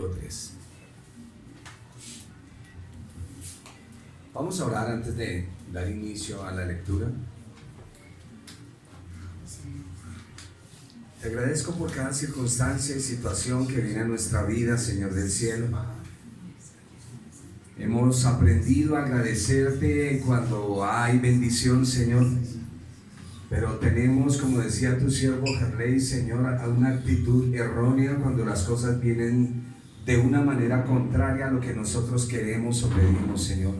capítulo 3. Vamos a orar antes de dar inicio a la lectura. Te agradezco por cada circunstancia y situación que viene a nuestra vida, Señor del cielo. Hemos aprendido a agradecerte cuando hay bendición, Señor. Pero tenemos, como decía tu siervo Gerley, Señor, una actitud errónea cuando las cosas vienen de una manera contraria a lo que nosotros queremos o pedimos, Señor.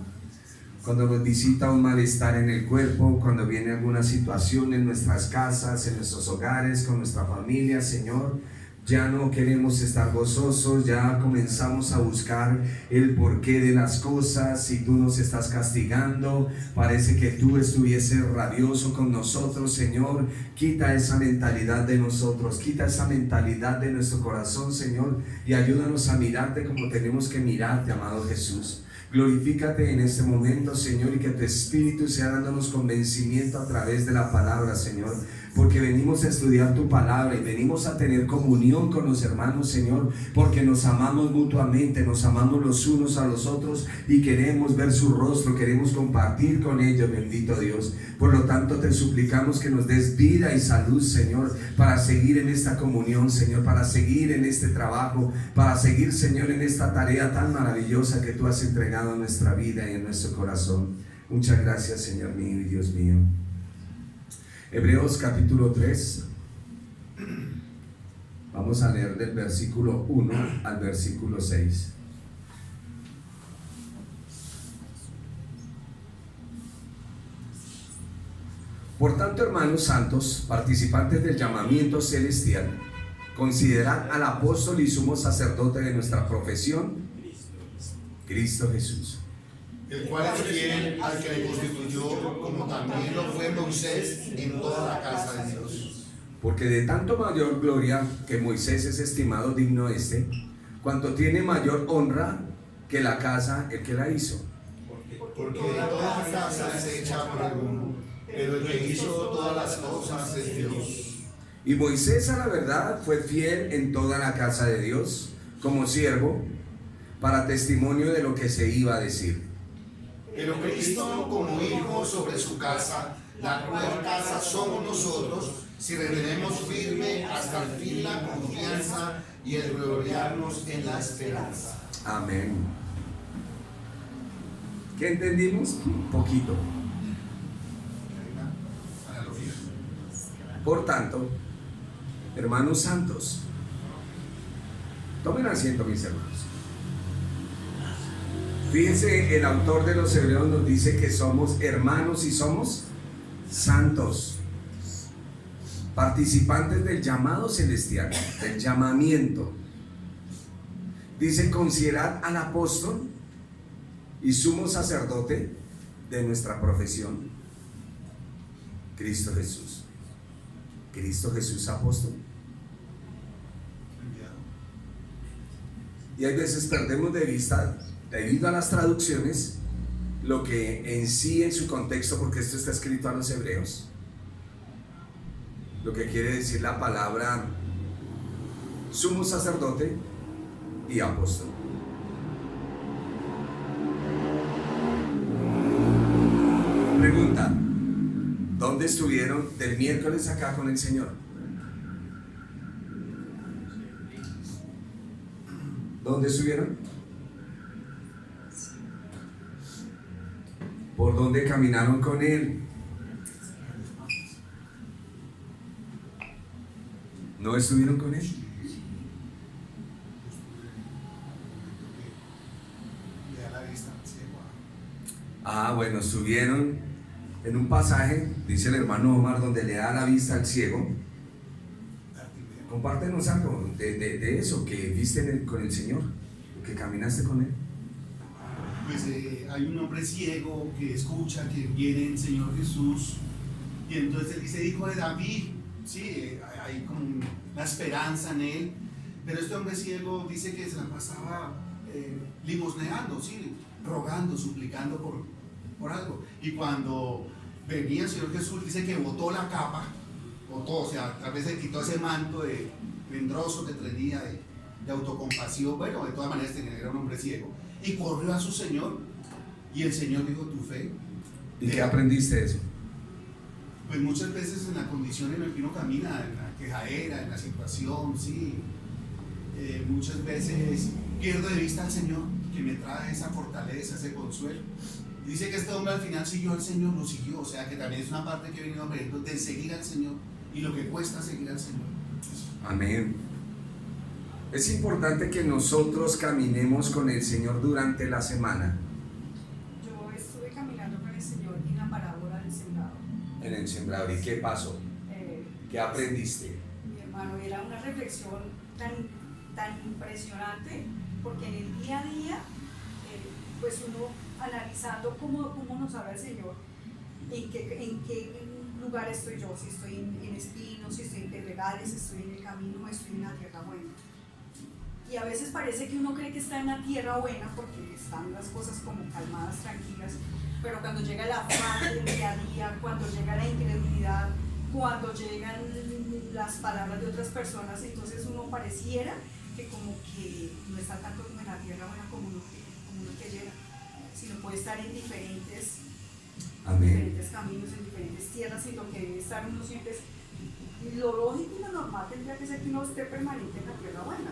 Cuando nos visita un malestar en el cuerpo, cuando viene alguna situación en nuestras casas, en nuestros hogares, con nuestra familia, Señor, ya no queremos estar gozosos, ya comenzamos a buscar el porqué de las cosas. Si tú nos estás castigando, parece que tú estuvieses rabioso con nosotros, Señor. Quita esa mentalidad de nosotros, quita esa mentalidad de nuestro corazón, Señor, y ayúdanos a mirarte como tenemos que mirarte, amado Jesús. Glorifícate en este momento, Señor, y que tu Espíritu sea dándonos convencimiento a través de la palabra, Señor, porque venimos a estudiar tu palabra y venimos a tener comunión con los hermanos, Señor, porque nos amamos mutuamente, nos amamos los unos a los otros y queremos ver su rostro, queremos compartir con ellos, bendito Dios. Por lo tanto, te suplicamos que nos des vida y salud, Señor, para seguir en esta comunión, Señor, para seguir en este trabajo, para seguir, Señor, en esta tarea tan maravillosa que tú has entregado en nuestra vida y en nuestro corazón. Muchas gracias, Señor mío y Dios mío. Hebreos capítulo 3. Vamos a leer del versículo 1 al versículo 6. Por tanto, hermanos santos, participantes del llamamiento celestial, considerad al apóstol y sumo sacerdote de nuestra profesión, Cristo Jesús, el cual es fiel al que le constituyó, como también lo fue Moisés en toda la casa de Dios. Porque de tanto mayor gloria que Moisés es estimado digno cuanto tiene mayor honra que la casa el que la hizo. Porque toda la casa es hecha por el uno, pero el que hizo todas las cosas es Dios. Y Moisés, a la verdad, fue fiel en toda la casa de Dios, como siervo, para testimonio de lo que se iba a decir. Pero Cristo como hijo sobre su casa, la cual casa somos nosotros, si retenemos firme hasta el fin la confianza y el gloriarnos en la esperanza. Amén. ¿Qué entendimos? Un poquito. Por tanto, hermanos santos, tomen asiento, mis hermanos. Fíjense, el autor de los Hebreos nos dice que somos hermanos y somos santos, participantes del llamado celestial, del llamamiento. Dice: considerad al apóstol y sumo sacerdote de nuestra profesión, Cristo Jesús. Cristo Jesús apóstol. Y hay veces perdemos de vista, debido a las traducciones, lo que en sí, en su contexto, porque esto está escrito a los hebreos, lo que quiere decir la palabra sumo sacerdote y apóstol. Pregunta: ¿dónde estuvieron del miércoles acá con el Señor? ¿Dónde estuvieron? ¿Por dónde caminaron con Él? ¿No estuvieron con Él? Ah, bueno, estuvieron en un pasaje, dice el hermano Omar, donde le da la vista al ciego. Compártenos algo de eso que viste con el Señor, que caminaste con Él. Pues hay un hombre ciego que escucha que viene el Señor Jesús, y entonces él dice: hijo de David. Sí, hay como una esperanza en él, pero este hombre ciego dice que se la pasaba limosneando, sí, rogando, suplicando por algo. Y cuando venía el Señor Jesús, dice que botó la capa, botó, o sea, tal vez se quitó ese manto de vendroso que tenía de autocompasión. Bueno, de todas maneras era un hombre ciego. Y corrió a su Señor, y el Señor dijo: tu fe. ¿Y qué aprendiste de eso? Pues muchas veces en la condición en la que uno camina, en la quejadera, en la situación, sí, muchas veces pierdo de vista al Señor, que me trae esa fortaleza, ese consuelo. Dice que este hombre al final siguió al Señor, lo siguió, o sea que también es una parte que he venido aprendiendo de seguir al Señor y lo que cuesta seguir al Señor. Amén. Es importante que nosotros caminemos con el Señor durante la semana. Yo estuve caminando con el Señor en la parábola del sembrador. En el sembrador. ¿Y qué pasó? ¿Qué aprendiste? Mi hermano, era una reflexión tan impresionante, porque en el día a día, pues uno analizando cómo nos habla el Señor, en qué lugar estoy yo, si estoy en espinos, si estoy en pedregales, si estoy en el camino, estoy en la tierra buena. Y a veces parece que uno cree que está en la tierra buena porque están las cosas como calmadas, tranquilas, pero cuando llega el afán del día a día, cuando llega la incredulidad, cuando llegan las palabras de otras personas, entonces uno pareciera que como que no está tanto como en la tierra buena como uno que llega, sino puede estar en diferentes caminos, en diferentes tierras, y lo que debe estar uno siempre es, lo lógico y lo normal tendría que ser que uno esté permanente en la tierra buena,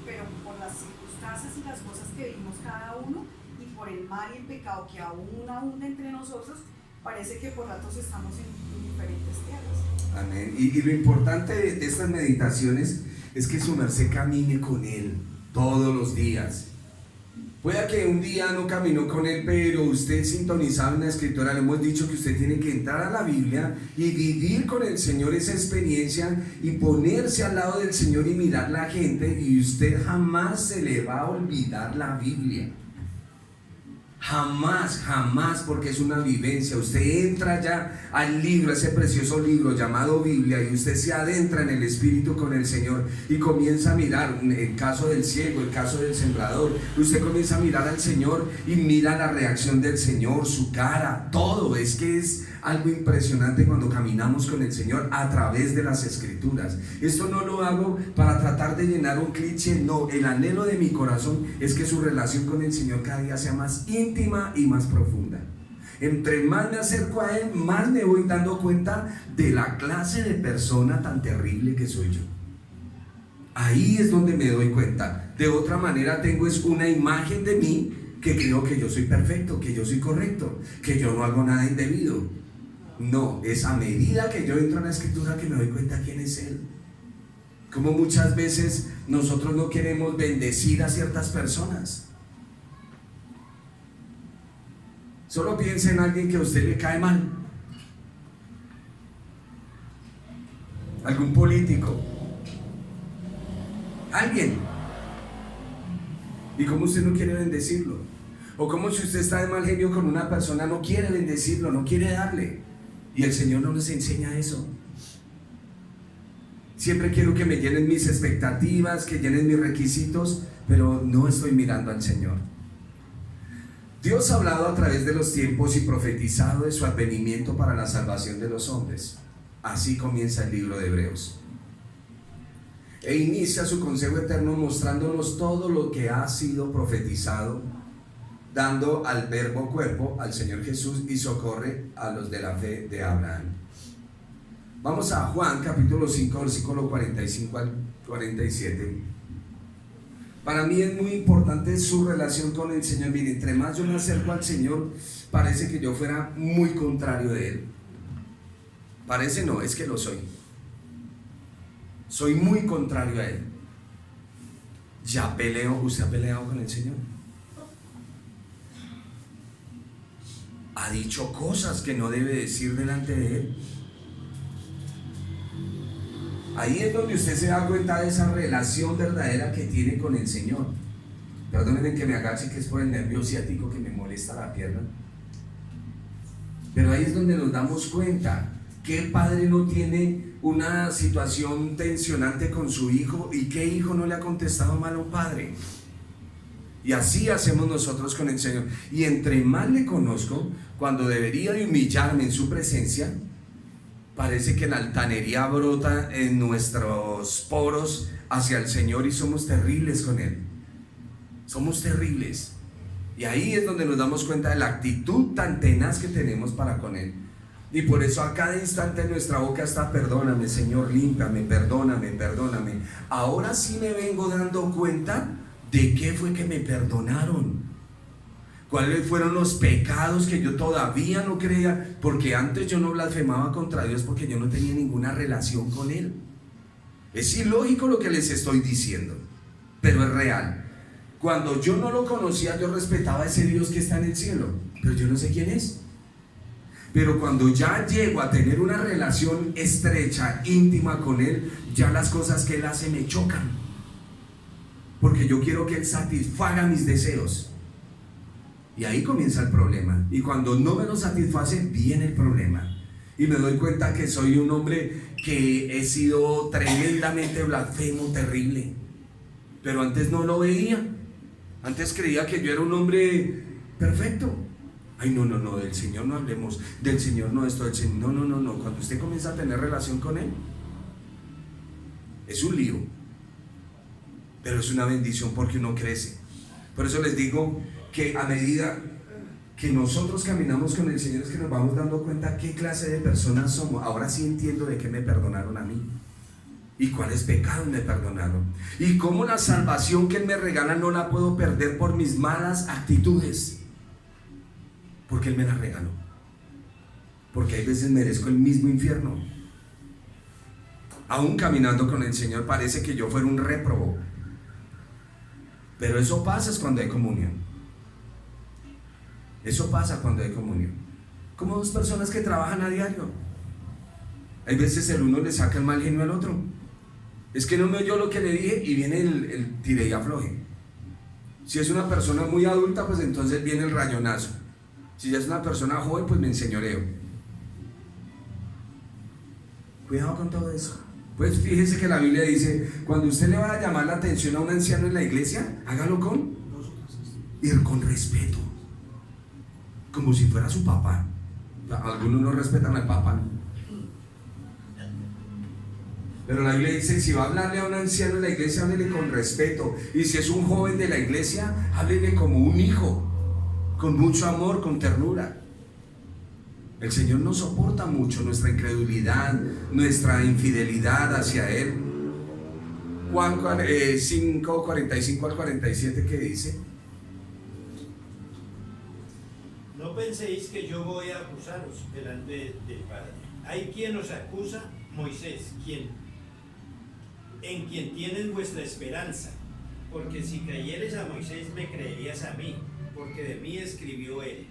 pero por las circunstancias y las cosas que vivimos cada uno, y por el mal y el pecado que aún abunda entre nosotros, parece que por ratos estamos en diferentes tierras. Amén. Y lo importante de estas meditaciones es que su merced camine con Él todos los días. Puede que un día no caminó con Él, pero usted sintonizado en la Escritura, le hemos dicho que usted tiene que entrar a la Biblia y vivir con el Señor esa experiencia y ponerse al lado del Señor y mirar la gente, y usted jamás se le va a olvidar la Biblia. Jamás, jamás, porque es una vivencia. Usted entra ya al libro, ese precioso libro llamado Biblia, y usted se adentra en el Espíritu con el Señor y comienza a mirar el caso del ciego, el caso del sembrador. Usted comienza a mirar al Señor y mira la reacción del Señor, su cara, todo. Es que es algo impresionante cuando caminamos con el Señor a través de las Escrituras. Esto no lo hago para tratar de llenar un cliché, no. El anhelo de mi corazón es que su relación con el Señor cada día sea más íntima y más profunda. Entre más me acerco a Él, más me voy dando cuenta de la clase de persona tan terrible que soy yo. Ahí es donde me doy cuenta. De otra manera tengo es una imagen de mí que creo que yo soy perfecto, que yo soy correcto, que yo no hago nada indebido. No, es a medida que yo entro en la Escritura que me doy cuenta quién es Él. Como muchas veces nosotros no queremos bendecir a ciertas personas. Solo piensa en alguien que a usted le cae mal. Algún político. Alguien. ¿Y cómo usted no quiere bendecirlo? O como si usted está de mal genio con una persona, no quiere bendecirlo, no quiere darle. Y el Señor no nos enseña eso. Siempre quiero que me llenen mis expectativas, que llenen mis requisitos, pero no estoy mirando al Señor. Dios ha hablado a través de los tiempos y profetizado de su advenimiento para la salvación de los hombres. Así comienza el libro de Hebreos. E inicia su consejo eterno mostrándonos todo lo que ha sido profetizado, dando al verbo cuerpo, al Señor Jesús, y socorre a los de la fe de Abraham. Vamos a Juan capítulo 5, versículo 45 al 47. Para mí es muy importante su relación con el Señor. Mire, entre más yo me acerco al Señor, parece que yo fuera muy contrario de Él. Parece no, es que lo soy. Soy muy contrario a Él. Ya peleo. ¿Usted ha peleado con el Señor? Ha dicho cosas que no debe decir delante de Él. Ahí es donde usted se da cuenta de esa relación verdadera que tiene con el Señor. Perdónenme que me agache, que es por el nervio ciático que me molesta la pierna. Pero ahí es donde nos damos cuenta que padre no tiene una situación tensionante con su hijo, y qué hijo no le ha contestado mal a un padre. Y así hacemos nosotros con el Señor. Y entre más le conozco, cuando debería de humillarme en su presencia, parece que la altanería brota en nuestros poros hacia el Señor y somos terribles con Él. Somos terribles. Y ahí es donde nos damos cuenta de la actitud tan tenaz que tenemos para con Él. Y por eso a cada instante en nuestra boca está: perdóname, Señor, límpiame, perdóname, perdóname. Ahora sí me vengo dando cuenta de qué fue que me perdonaron. ¿Cuáles fueron los pecados que yo todavía no creía? Porque antes yo no blasfemaba contra Dios porque yo no tenía ninguna relación con Él. Es ilógico lo que les estoy diciendo, pero es real. Cuando yo no lo conocía, yo respetaba a ese Dios que está en el cielo, pero yo no sé quién es. Pero cuando ya llego a tener una relación estrecha, íntima con Él, ya las cosas que Él hace me chocan, porque yo quiero que Él satisfaga mis deseos. Y ahí comienza el problema. Y cuando no me lo satisface, viene el problema. Y me doy cuenta que soy un hombre que he sido tremendamente blasfemo, terrible. Pero antes no lo veía. Antes creía que yo era un hombre perfecto. Ay, no, del Señor no hablemos, del Señor no esto, del Señor, no. Cuando usted comienza a tener relación con Él, es un lío. Pero es una bendición porque uno crece. Por eso les digo que a medida que nosotros caminamos con el Señor es que nos vamos dando cuenta qué clase de personas somos. Ahora sí entiendo de qué me perdonaron a mí y cuáles pecados me perdonaron, y cómo la salvación que Él me regala no la puedo perder por mis malas actitudes, porque Él me la regaló. Porque hay veces merezco el mismo infierno. Aún caminando con el Señor parece que yo fuera un réprobo, pero eso pasa cuando hay comunión. Eso pasa cuando hay comunión. Como dos personas que trabajan a diario. Hay veces el uno le saca el mal genio al otro. Es que no me oyó lo que le dije, y viene el tire y afloje. Si es una persona muy adulta, pues entonces viene el rayonazo. Si ya es una persona joven, pues me enseñoreo. Cuidado con todo eso. Pues fíjese que la Biblia dice: cuando usted le va a llamar la atención a un anciano en la iglesia, hágalo con respeto, como si fuera su papá. Algunos no respetan al papá, pero la Biblia dice: si va a hablarle a un anciano en la iglesia, háblele con respeto. Y si es un joven de la iglesia, háblele como un hijo, con mucho amor, con ternura. El Señor no soporta mucho nuestra incredulidad, nuestra infidelidad hacia Él. Juan 5, 45 al 47, ¿qué dice? No penséis que yo voy a acusaros delante del Padre. Hay quien os acusa, Moisés, en quien tienes vuestra esperanza. Porque si creyeres a Moisés, me creerías a mí, porque de mí escribió él.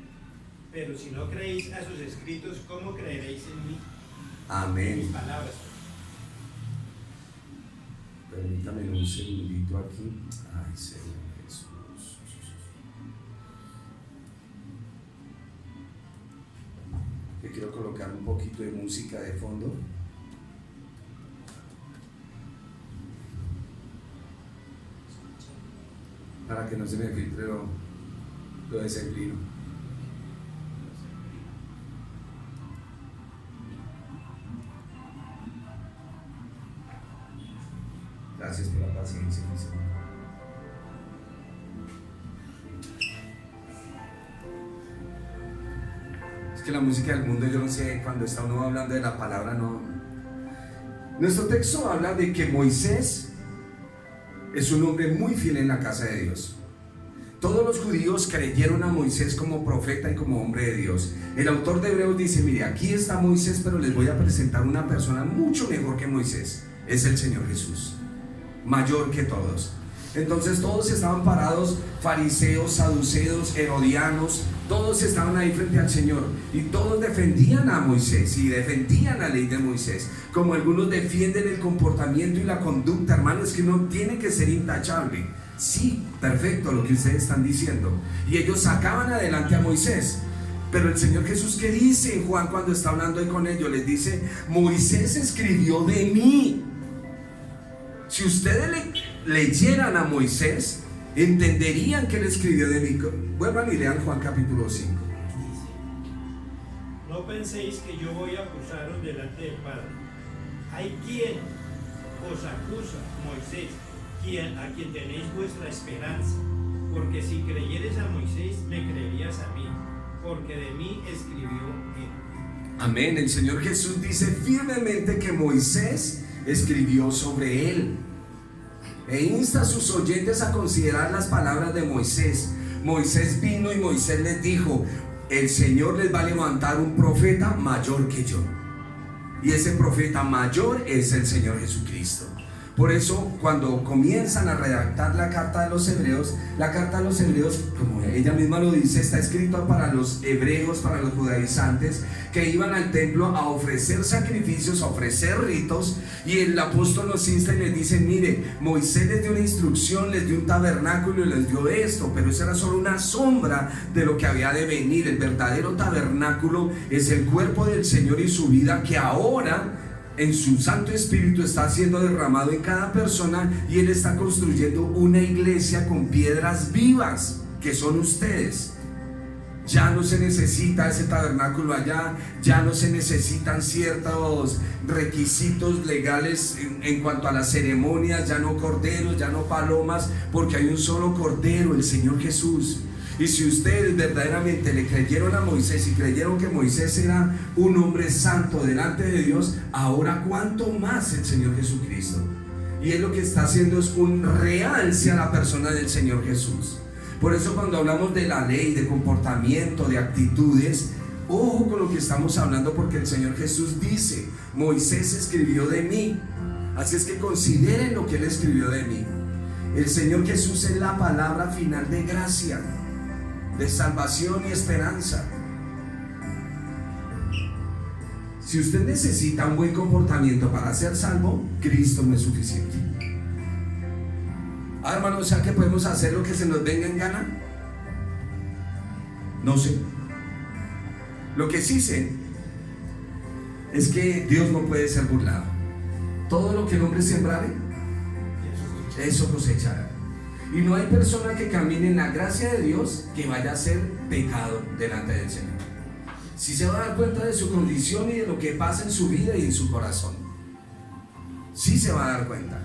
Pero si no creéis a sus escritos, ¿cómo creeréis en mí? Amén. Mis palabras. Permítame un segundito aquí. Ay, Señor Jesús. Que quiero colocar un poquito de música de fondo. Para que no se me filtre lo decembrino. Gracias por la paciencia, mi Señor. Es que la música del mundo, yo no sé, cuando está uno hablando de la palabra, no. Nuestro texto habla de que Moisés es un hombre muy fiel en la casa de Dios. Todos los judíos creyeron a Moisés como profeta y como hombre de Dios. El autor de Hebreos dice: mire, aquí está Moisés, pero les voy a presentar una persona mucho mejor que Moisés. Es el Señor Jesús, mayor que todos. Entonces todos estaban parados, fariseos, saduceos, herodianos, todos estaban ahí frente al Señor, y todos defendían a Moisés y defendían la ley de Moisés, como algunos defienden el comportamiento y la conducta. Hermano, es que uno tiene que ser intachable. Sí, perfecto lo que ustedes están diciendo, y ellos sacaban adelante a Moisés. Pero el Señor Jesús, ¿qué dice en Juan cuando está hablando ahí con ellos? Les dice: Moisés escribió de mí. Si ustedes leyeran a Moisés, entenderían que él escribió de mí. Vuelvan y lean Juan capítulo 5. No penséis que yo voy a acusaros delante del Padre. Hay quien os acusa Moisés, a quien tenéis vuestra esperanza. Porque si creyeres a Moisés, me creerías a mí, porque de mí escribió él. Amén. El Señor Jesús dice firmemente que Moisés escribió sobre él. E insta a sus oyentes a considerar las palabras de Moisés. Moisés vino y Moisés les dijo: el Señor les va a levantar un profeta mayor que yo. Y ese profeta mayor es el Señor Jesucristo. Por eso, cuando comienzan a redactar la carta de los hebreos, como ella misma lo dice, está escrito para los hebreos, para los judaizantes, que iban al templo a ofrecer sacrificios, a ofrecer ritos, y el apóstol los insta y les dice: mire, Moisés les dio una instrucción, les dio un tabernáculo y les dio esto, pero eso era solo una sombra de lo que había de venir. El verdadero tabernáculo es el cuerpo del Señor y su vida, que ahora en su Santo Espíritu está siendo derramado en cada persona, y Él está construyendo una iglesia con piedras vivas, que son ustedes. Ya no se necesita ese tabernáculo allá, ya no se necesitan ciertos requisitos legales en cuanto a las ceremonias, ya no corderos, ya no palomas, porque hay un solo cordero, el Señor Jesús. Y si ustedes verdaderamente le creyeron a Moisés y creyeron que Moisés era un hombre santo delante de Dios, ahora cuánto más el Señor Jesucristo. Y Él lo que está haciendo es un realce a la persona del Señor Jesús. Por eso cuando hablamos de la ley, de comportamiento, de actitudes, ojo con lo que estamos hablando, porque el Señor Jesús dice: Moisés escribió de mí. Así es que consideren lo que Él escribió de mí. El Señor Jesús es la palabra final de gracia, de salvación y esperanza. Si usted necesita un buen comportamiento para ser salvo, Cristo no es suficiente. Hermano, o sea que podemos hacer lo que se nos venga en gana. No sé. Lo que sí sé es que Dios no puede ser burlado. Todo lo que el hombre sembrare, eso cosechará. Y no hay persona que camine en la gracia de Dios que vaya a ser pecado delante del Señor. Si se va a dar cuenta de su condición y de lo que pasa en su vida y en su corazón, sí se va a dar cuenta.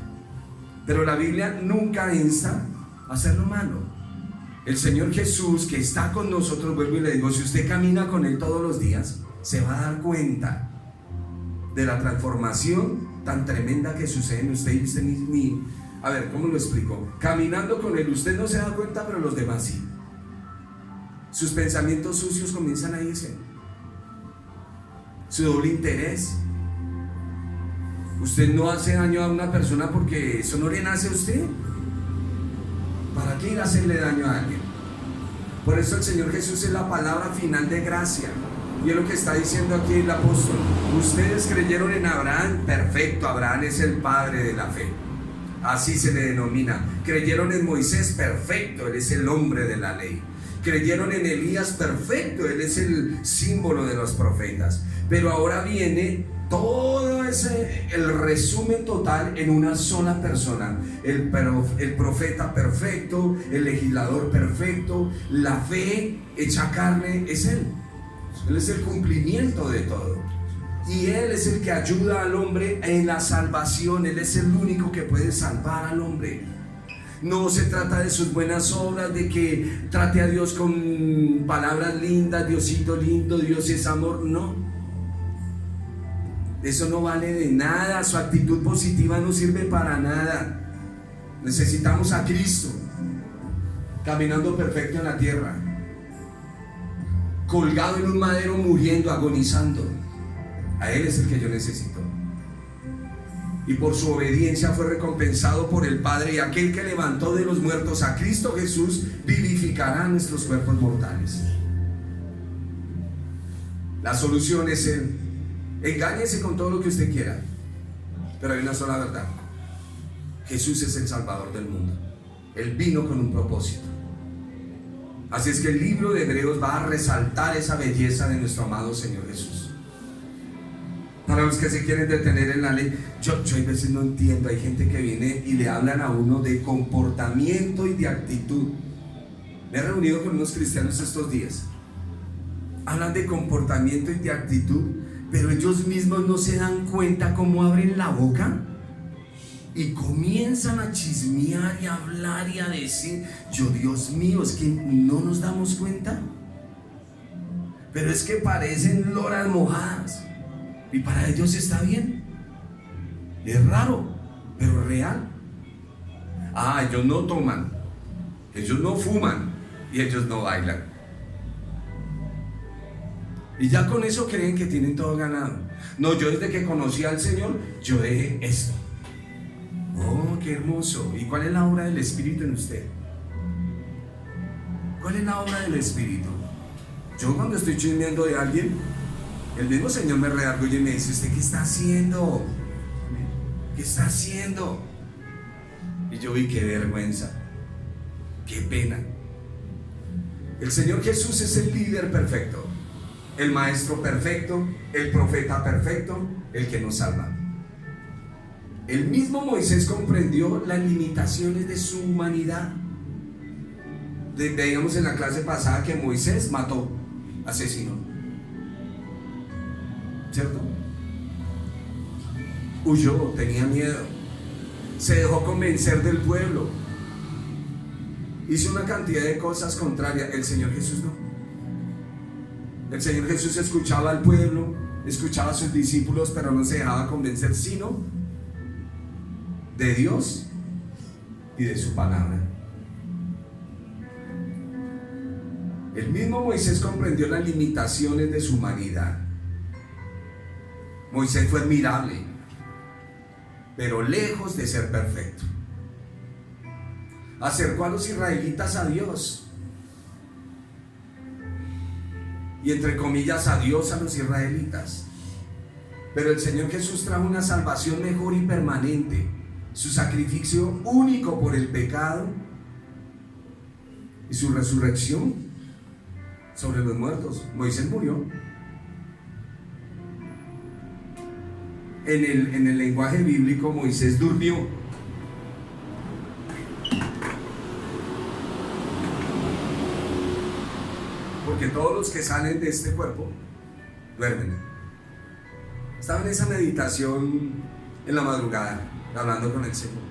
Pero la Biblia nunca insta a hacer lo malo. El Señor Jesús, que está con nosotros, vuelvo y le digo, si usted camina con Él todos los días, se va a dar cuenta de la transformación tan tremenda que sucede en usted y usted mismo. A ver, ¿cómo lo explico? Caminando con Él, usted no se da cuenta, pero los demás sí. Sus pensamientos sucios comienzan a irse. Su doble interés. Usted no hace daño a una persona porque eso no le nace a usted. ¿Para qué ir a hacerle daño a alguien? Por eso el Señor Jesús es la palabra final de gracia. Y es lo que está diciendo aquí el apóstol. Ustedes creyeron en Abraham, perfecto, Abraham es el padre de la fe. Así se le denomina. Creyeron en Moisés, perfecto, él es el hombre de la ley. Creyeron en Elías, perfecto, él es el símbolo de los profetas. Pero ahora viene todo el resumen total en una sola persona. El profeta perfecto, el legislador perfecto, la fe hecha carne es Él. Él es el cumplimiento de todo. Y Él es el que ayuda al hombre en la salvación. Él es el único que puede salvar al hombre. No se trata de sus buenas obras, de que trate a Dios con palabras lindas, Diosito lindo, Dios es amor, no. Eso no vale de nada, su actitud positiva no sirve para nada. Necesitamos a Cristo, caminando perfecto en la tierra, colgado en un madero, muriendo, agonizando. A Él es el que yo necesito. Y por su obediencia fue recompensado por el Padre, y aquel que levantó de los muertos a Cristo Jesús vivificará nuestros cuerpos mortales. La solución es Él. Engáñese con todo lo que usted quiera, pero hay una sola verdad: Jesús es el Salvador del mundo. Él vino con un propósito. Así es que el libro de Hebreos va a resaltar esa belleza de nuestro amado Señor Jesús. Para los que se quieren detener en la ley, yo a veces no entiendo. Hay gente que viene y le hablan a uno de comportamiento y de actitud. Me he reunido con unos cristianos estos días. Hablan de comportamiento y de actitud, pero ellos mismos no se dan cuenta cómo abren la boca. y comienzan a chismear y a hablar y a decir, yo Dios mío, es que no nos damos cuenta, pero es que parecen loras mojadas y para ellos está bien. Es raro, pero real. Ellos no toman, ellos no fuman y ellos no bailan. Y ya con eso creen que tienen todo ganado. No, yo desde que conocí al Señor, yo dejé esto. Oh, qué hermoso. ¿Y cuál es la obra del Espíritu en usted? ¿Cuál es la obra del Espíritu? Yo cuando estoy chismeando de alguien, el mismo Señor me redarguye y me dice, ¿usted qué está haciendo? ¿Qué está haciendo? Y yo vi, qué vergüenza, qué pena. El Señor Jesús es el líder perfecto, el maestro perfecto, el profeta perfecto, el que nos salva. El mismo Moisés comprendió las limitaciones de su humanidad. Veíamos en la clase pasada que Moisés mató, asesinó, ¿cierto? Huyó, tenía miedo, se dejó convencer del pueblo, hizo una cantidad de cosas contrarias. El Señor Jesús no. El Señor Jesús escuchaba al pueblo, escuchaba a sus discípulos, pero no se dejaba convencer sino de Dios y de su palabra. El mismo Moisés comprendió las limitaciones de su humanidad. Moisés fue admirable, pero lejos de ser perfecto. Acercó a los israelitas a Dios, y entre comillas a Dios a los israelitas. Pero el Señor Jesús trajo una salvación mejor y permanente, su sacrificio único por el pecado y su resurrección sobre los muertos. Moisés murió. En el lenguaje bíblico, Moisés durmió. Porque todos los que salen de este cuerpo duermen. Estaba en esa meditación en la madrugada, hablando con el Señor.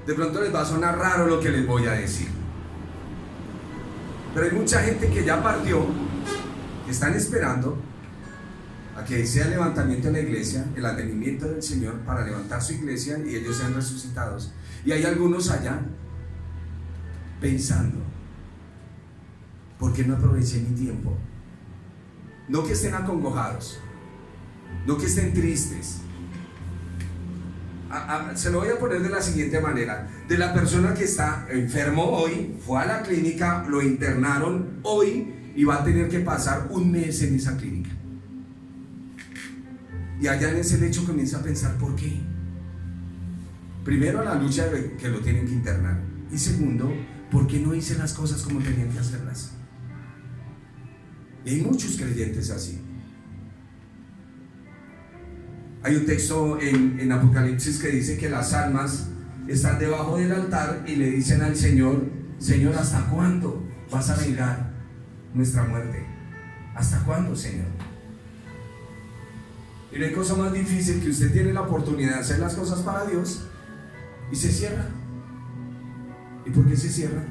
De pronto les va a sonar raro lo que les voy a decir, pero hay mucha gente que ya partió, que están esperando a que sea el levantamiento de la iglesia, el advenimiento del Señor para levantar su iglesia y ellos sean resucitados. Y hay algunos allá pensando, ¿por qué no aproveché mi tiempo? No que estén acongojados, no que estén tristes. Se lo voy a poner de la siguiente manera: de la persona que está enfermo hoy, fue a la clínica, lo internaron hoy y va a tener que pasar un mes en esa clínica. Y allá en ese lecho comienza a pensar, ¿por qué? Primero, la lucha de que lo tienen que internar, y segundo, ¿por qué no hice las cosas como tenían que hacerlas? Y hay muchos creyentes así. Hay un texto en Apocalipsis que dice que las almas están debajo del altar y le dicen al Señor: Señor, ¿hasta cuándo vas a vengar nuestra muerte? ¿Hasta cuándo, Señor? Y no hay cosa más difícil que usted tiene la oportunidad de hacer las cosas para Dios y se cierra. ¿Y por qué se cierra?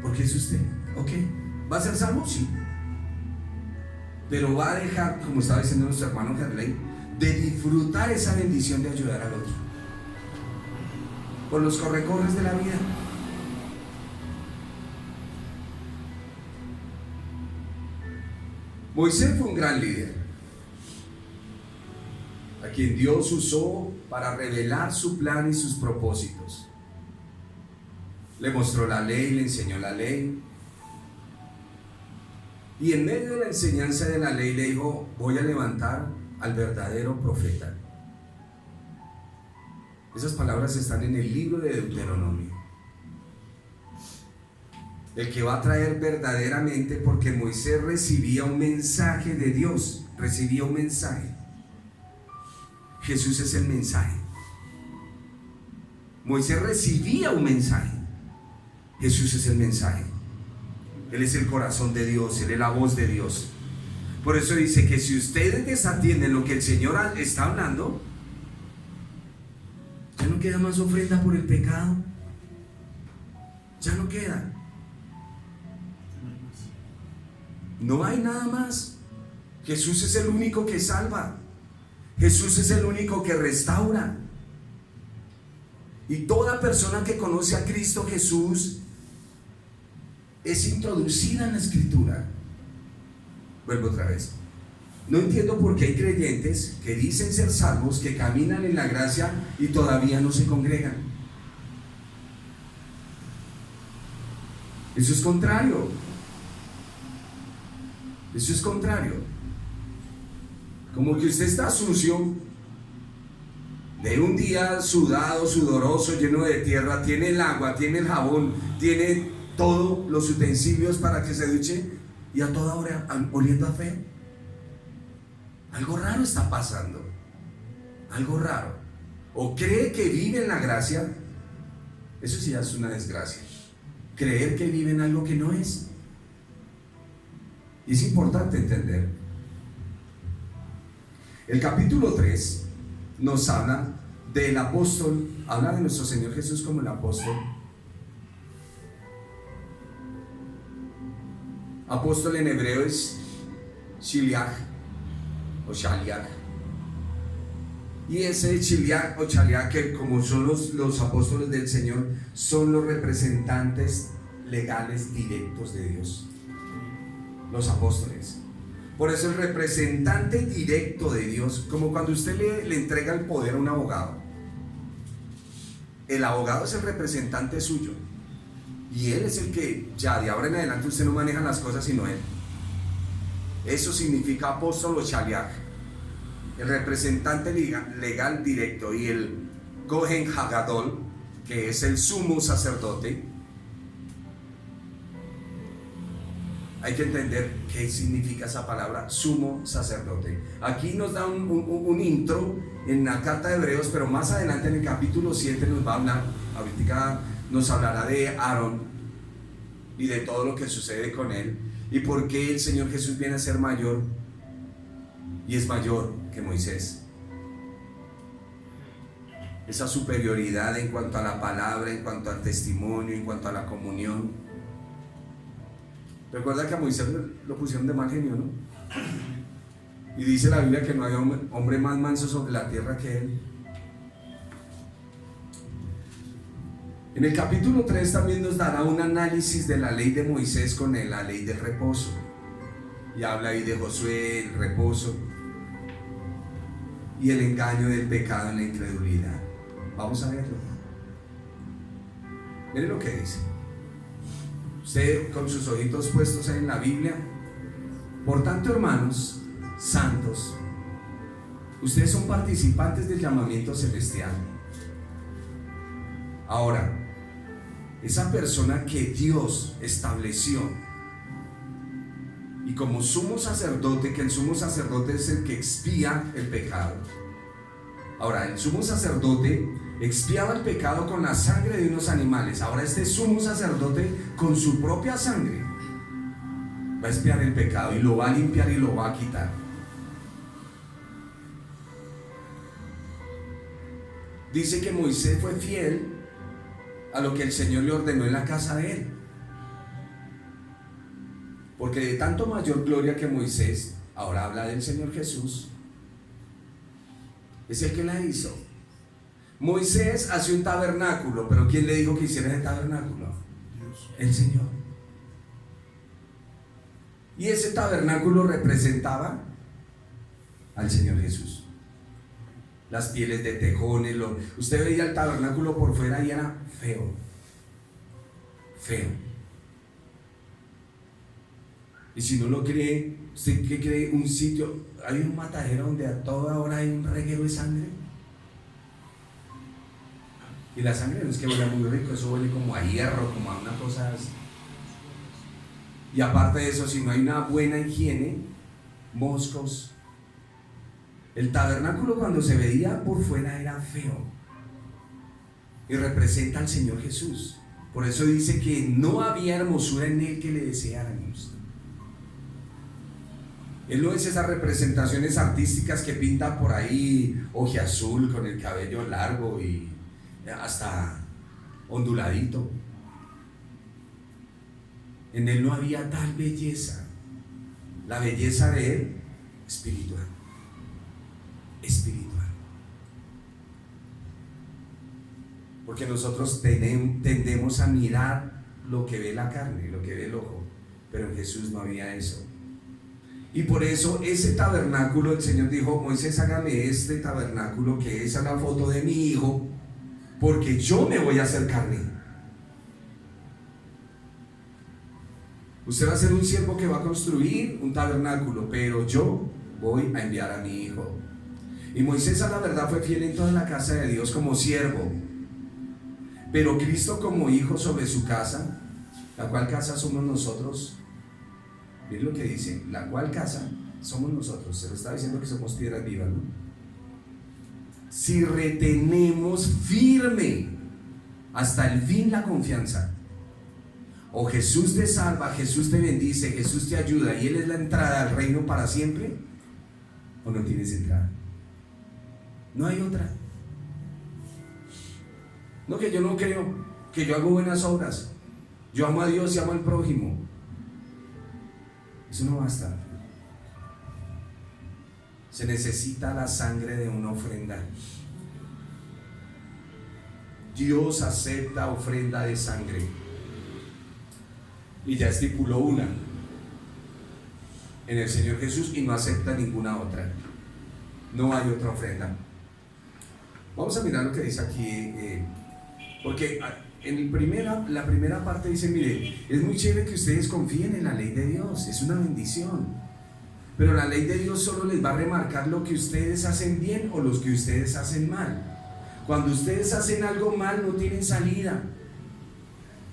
Porque es usted. Ok, ¿va a ser salvo? Sí. Pero va a dejar, como estaba diciendo nuestro hermano Gerley, de disfrutar esa bendición de ayudar al otro por los corre-corres de la vida. Moisés fue un gran líder, a quien Dios usó para revelar su plan y sus propósitos. Le mostró la ley, le enseñó la ley. Y en medio de la enseñanza de la ley le dijo: voy a levantar al verdadero profeta. Esas palabras están en el libro de Deuteronomio. El que va a traer verdaderamente, porque Moisés recibía un mensaje de Dios, recibía un mensaje. Jesús es el mensaje. Moisés recibía un mensaje. Jesús es el mensaje. Él es el corazón de Dios, Él es la voz de Dios. Por eso dice que si ustedes desatienden lo que el Señor está hablando, Ya no queda más ofrenda por el pecado. Ya no queda. No hay nada más. Jesús es el único que salva. Jesús es el único que restaura. Y toda persona que conoce a Cristo Jesús es introducida en la Escritura. Vuelvo otra vez. No entiendo por qué hay creyentes que dicen ser salvos, que caminan en la gracia y todavía no se congregan. Eso es contrario. Eso es contrario. Como que usted está sucio, de un día sudado, sudoroso, lleno de tierra, tiene el agua, tiene el jabón, tiene todos los utensilios para que se duche y a toda hora oliendo a feo. Algo raro está pasando. Algo raro. O cree que vive en la gracia. Eso sí es una desgracia. Creer que vive en algo que no es. Y es importante entender. El capítulo 3 nos habla del apóstol, habla de nuestro Señor Jesús como el apóstol. Apóstol en hebreo es Shiliach o Shaliach. Y ese Shiliach o Shaliach, que como son los apóstoles del Señor, son los representantes legales directos de Dios. Los apóstoles. Por eso el representante directo de Dios, como cuando usted le entrega el poder a un abogado. El abogado es el representante suyo. Y él es el que ya de ahora en adelante usted no maneja las cosas sino él. Eso significa apóstol o shaliach, el representante legal directo. Y el Kohen Hagadol, que es el sumo sacerdote. Hay que entender qué significa esa palabra, sumo sacerdote. Aquí nos da un intro en la carta de Hebreos, pero más adelante en el capítulo 7 nos va a hablar, ahorita nos hablará de Aarón y de todo lo que sucede con él y por qué el Señor Jesús viene a ser mayor y es mayor que Moisés. Esa superioridad en cuanto a la palabra, en cuanto al testimonio, en cuanto a la comunión. Recuerda que a Moisés lo pusieron de mal genio, ¿no? Y dice la Biblia que no hay hombre más manso sobre la tierra que él. En el capítulo 3 también nos dará un análisis de la ley de Moisés con la ley del reposo. Y habla ahí de Josué, el reposo y el engaño del pecado en la incredulidad. Vamos a verlo. Mire lo que dice. Usted con sus ojitos puestos en la Biblia. Por tanto, hermanos santos, ustedes son participantes del llamamiento celestial. Ahora, esa persona que Dios estableció y como sumo sacerdote, que el sumo sacerdote es el que expía el pecado. Ahora, el sumo sacerdote expiaba el pecado con la sangre de unos animales. Ahora este sumo sacerdote con su propia sangre va a expiar el pecado y lo va a limpiar y lo va a quitar. Dice que Moisés fue fiel a lo que el Señor le ordenó en la casa de él, porque de tanto mayor gloria que Moisés, ahora habla del Señor Jesús, es el que la hizo. Moisés hace un tabernáculo, pero ¿quién le dijo que hiciera ese tabernáculo? Dios. El Señor. Y ese tabernáculo representaba al Señor Jesús. Las pieles de tejones, usted veía el tabernáculo por fuera y era feo. Feo. Y si no lo cree, ¿usted qué cree? Un sitio, hay un matadero donde a toda hora hay un reguero de sangre. Y la sangre no es que huele muy rico, eso huele como a hierro, como a una cosa así. Y aparte de eso, si no hay una buena higiene, moscos. El tabernáculo cuando se veía por fuera era feo y representa al Señor Jesús. Por eso dice que no había hermosura en él que le deseáramos. Él no es esas representaciones artísticas que pinta por ahí ojiazul con el cabello largo y hasta onduladito. En él no había tal belleza. La belleza de él, espiritual. Espiritual. Porque nosotros tendemos a mirar lo que ve la carne, lo que ve el ojo, pero en Jesús no había eso. Y por eso ese tabernáculo, el Señor dijo: Moisés, hágame este tabernáculo, que esa es la foto de mi hijo, porque yo me voy a hacer carne. Usted va a ser un siervo que va a construir un tabernáculo, pero yo voy a enviar a mi hijo. Y Moisés, a la verdad, fue fiel en toda la casa de Dios como siervo, pero Cristo como hijo sobre su casa, la cual casa somos nosotros. Miren lo que dice: la cual casa somos nosotros. Se lo está diciendo que somos piedras vivas, ¿no? Si retenemos firme hasta el fin la confianza, o Jesús te salva, Jesús te bendice, Jesús te ayuda y Él es la entrada al reino para siempre, o no tienes entrada. No hay otra. No, que yo no creo, que yo hago buenas obras, yo amo a Dios y amo al prójimo. Eso no basta. Se necesita la sangre de una ofrenda. Dios acepta ofrenda de sangre, y ya estipuló una en el Señor Jesús, y no acepta ninguna otra. No hay otra ofrenda. Vamos a mirar lo que dice aquí, porque en la primera parte dice: mire, es muy chévere que ustedes confíen en la ley de Dios, es una bendición, pero la ley de Dios solo les va a remarcar lo que ustedes hacen bien o los que ustedes hacen mal. Cuando ustedes hacen algo mal, no tienen salida.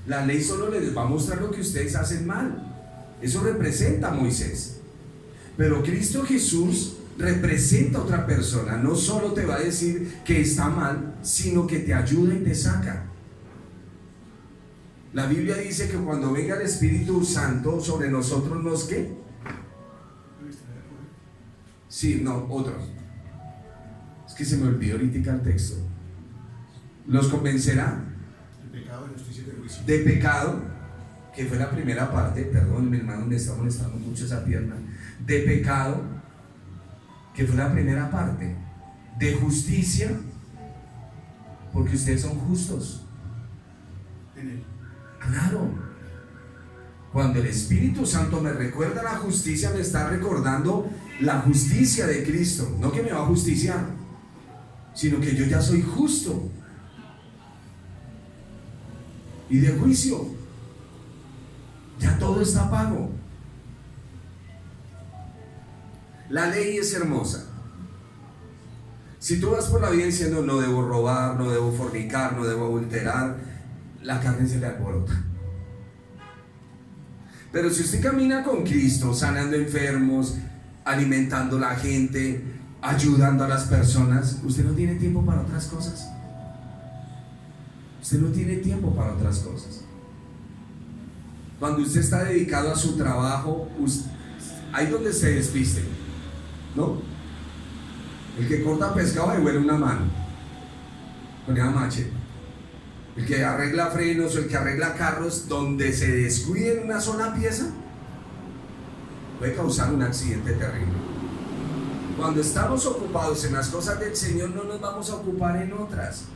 La ley solo les va a mostrar lo que ustedes hacen mal. Eso representa a Moisés, pero Cristo Jesús representa a otra persona. No solo te va a decir que está mal, sino que te ayuda y te saca. La Biblia dice que cuando venga el Espíritu Santo sobre nosotros, ¿nos qué? Sí, no, otros. Es que se me olvidó ahorita el texto. Los convencerá El pecado, la justicia y el juicio. de pecado, que fue la primera parte. Perdón, mi hermano, me está molestando mucho esa pierna. De pecado, que fue la primera parte. De justicia, porque ustedes son justos. En él. Claro. Cuando el Espíritu Santo me recuerda la justicia, me está recordando la justicia de Cristo. No que me va a justiciar, sino que yo ya soy justo. Y de juicio, ya todo está pago. La ley es hermosa. Si tú vas por la vida diciendo: no debo robar, no debo fornicar, no debo adulterar, la carne se le alborota. Pero si usted camina con Cristo, sanando enfermos, alimentando a la gente, ayudando a las personas, usted no tiene tiempo para otras cosas. Usted no tiene tiempo para otras cosas. Cuando usted está dedicado a su trabajo, ahí donde se despiste, ¿no? El que corta pescado le huele una mano con esa machete. El que arregla frenos o el que arregla carros, donde se descuide en una sola pieza, puede causar un accidente terrible. Cuando estamos ocupados en las cosas del Señor, no nos vamos a ocupar en otras.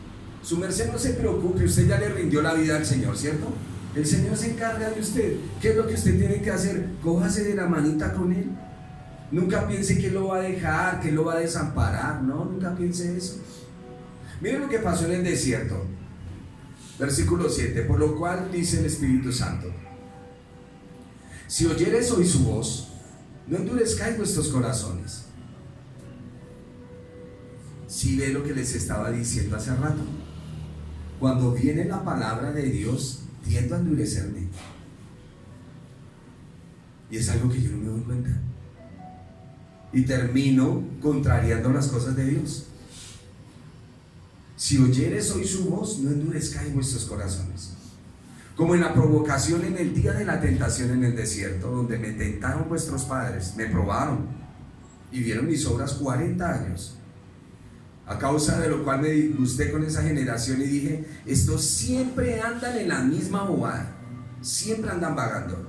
Su merced, no se preocupe, usted ya le rindió la vida al Señor, ¿cierto? El Señor se encarga de usted. ¿Qué es lo que usted tiene que hacer? Cójase de la manita con Él. Nunca piense que lo va a dejar, que lo va a desamparar. No, nunca piense eso. Miren lo que pasó en el desierto. Versículo 7. Por lo cual dice el Espíritu Santo: si oyereis hoy su voz, no endurezcáis vuestros corazones. Si ve lo que les estaba diciendo hace rato. Cuando viene la palabra de Dios, tiendo a endurecerme. Y es algo que yo no me doy cuenta. Y termino contrariando las cosas de Dios. Si oyeres hoy su voz, no endurezcáis vuestros corazones. Como en la provocación en el día de la tentación en el desierto, donde me tentaron vuestros padres, me probaron y vieron mis obras 40 años. A causa de lo cual me disgusté con esa generación y dije, estos siempre andan en la misma bobada, siempre andan vagando.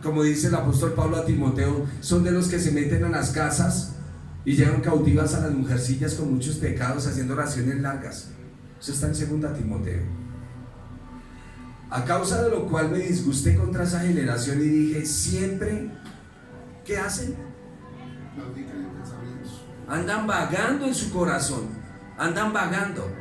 Como dice el apóstol Pablo a Timoteo, son de los que se meten a las casas y llevan cautivas a las mujercillas con muchos pecados, haciendo oraciones largas. Eso está en 2 Timoteo. A causa de lo cual me disgusté contra esa generación y dije, siempre, ¿qué hacen? Andan vagando en su corazón, andan vagando.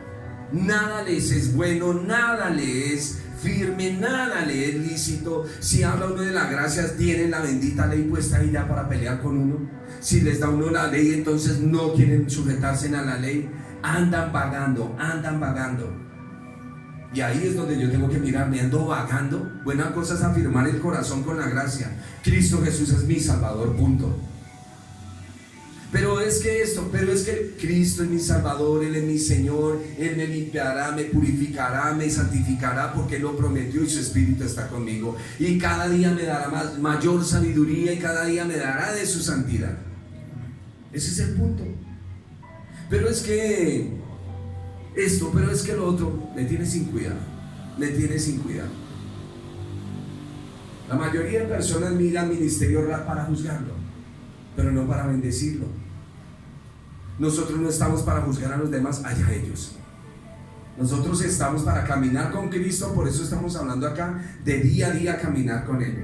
Nada les es bueno, nada les es firme, nada les es lícito. Si habla uno de la gracia, tienen la bendita ley puesta ahí ya para pelear con uno. Si les da uno la ley, entonces no quieren sujetarse a la ley. Andan vagando, andan vagando. Y ahí es donde yo tengo que mirar, me ando vagando. Buena cosa es afirmar el corazón con la gracia. Cristo Jesús es mi Salvador, punto. Pero es que Cristo es mi Salvador, Él es mi Señor, Él me limpiará, me purificará, me santificará, porque Él lo prometió y su Espíritu está conmigo. Y cada día me dará mayor sabiduría y cada día me dará de su santidad. Ese es el punto. Pero es que lo otro me tiene sin cuidado, me tiene sin cuidado. La mayoría de personas miran ministerio para juzgarlo, pero no para bendecirlo. Nosotros no estamos para juzgar a los demás, allá ellos. Nosotros estamos para caminar con Cristo, por eso estamos hablando acá de día a día caminar con Él.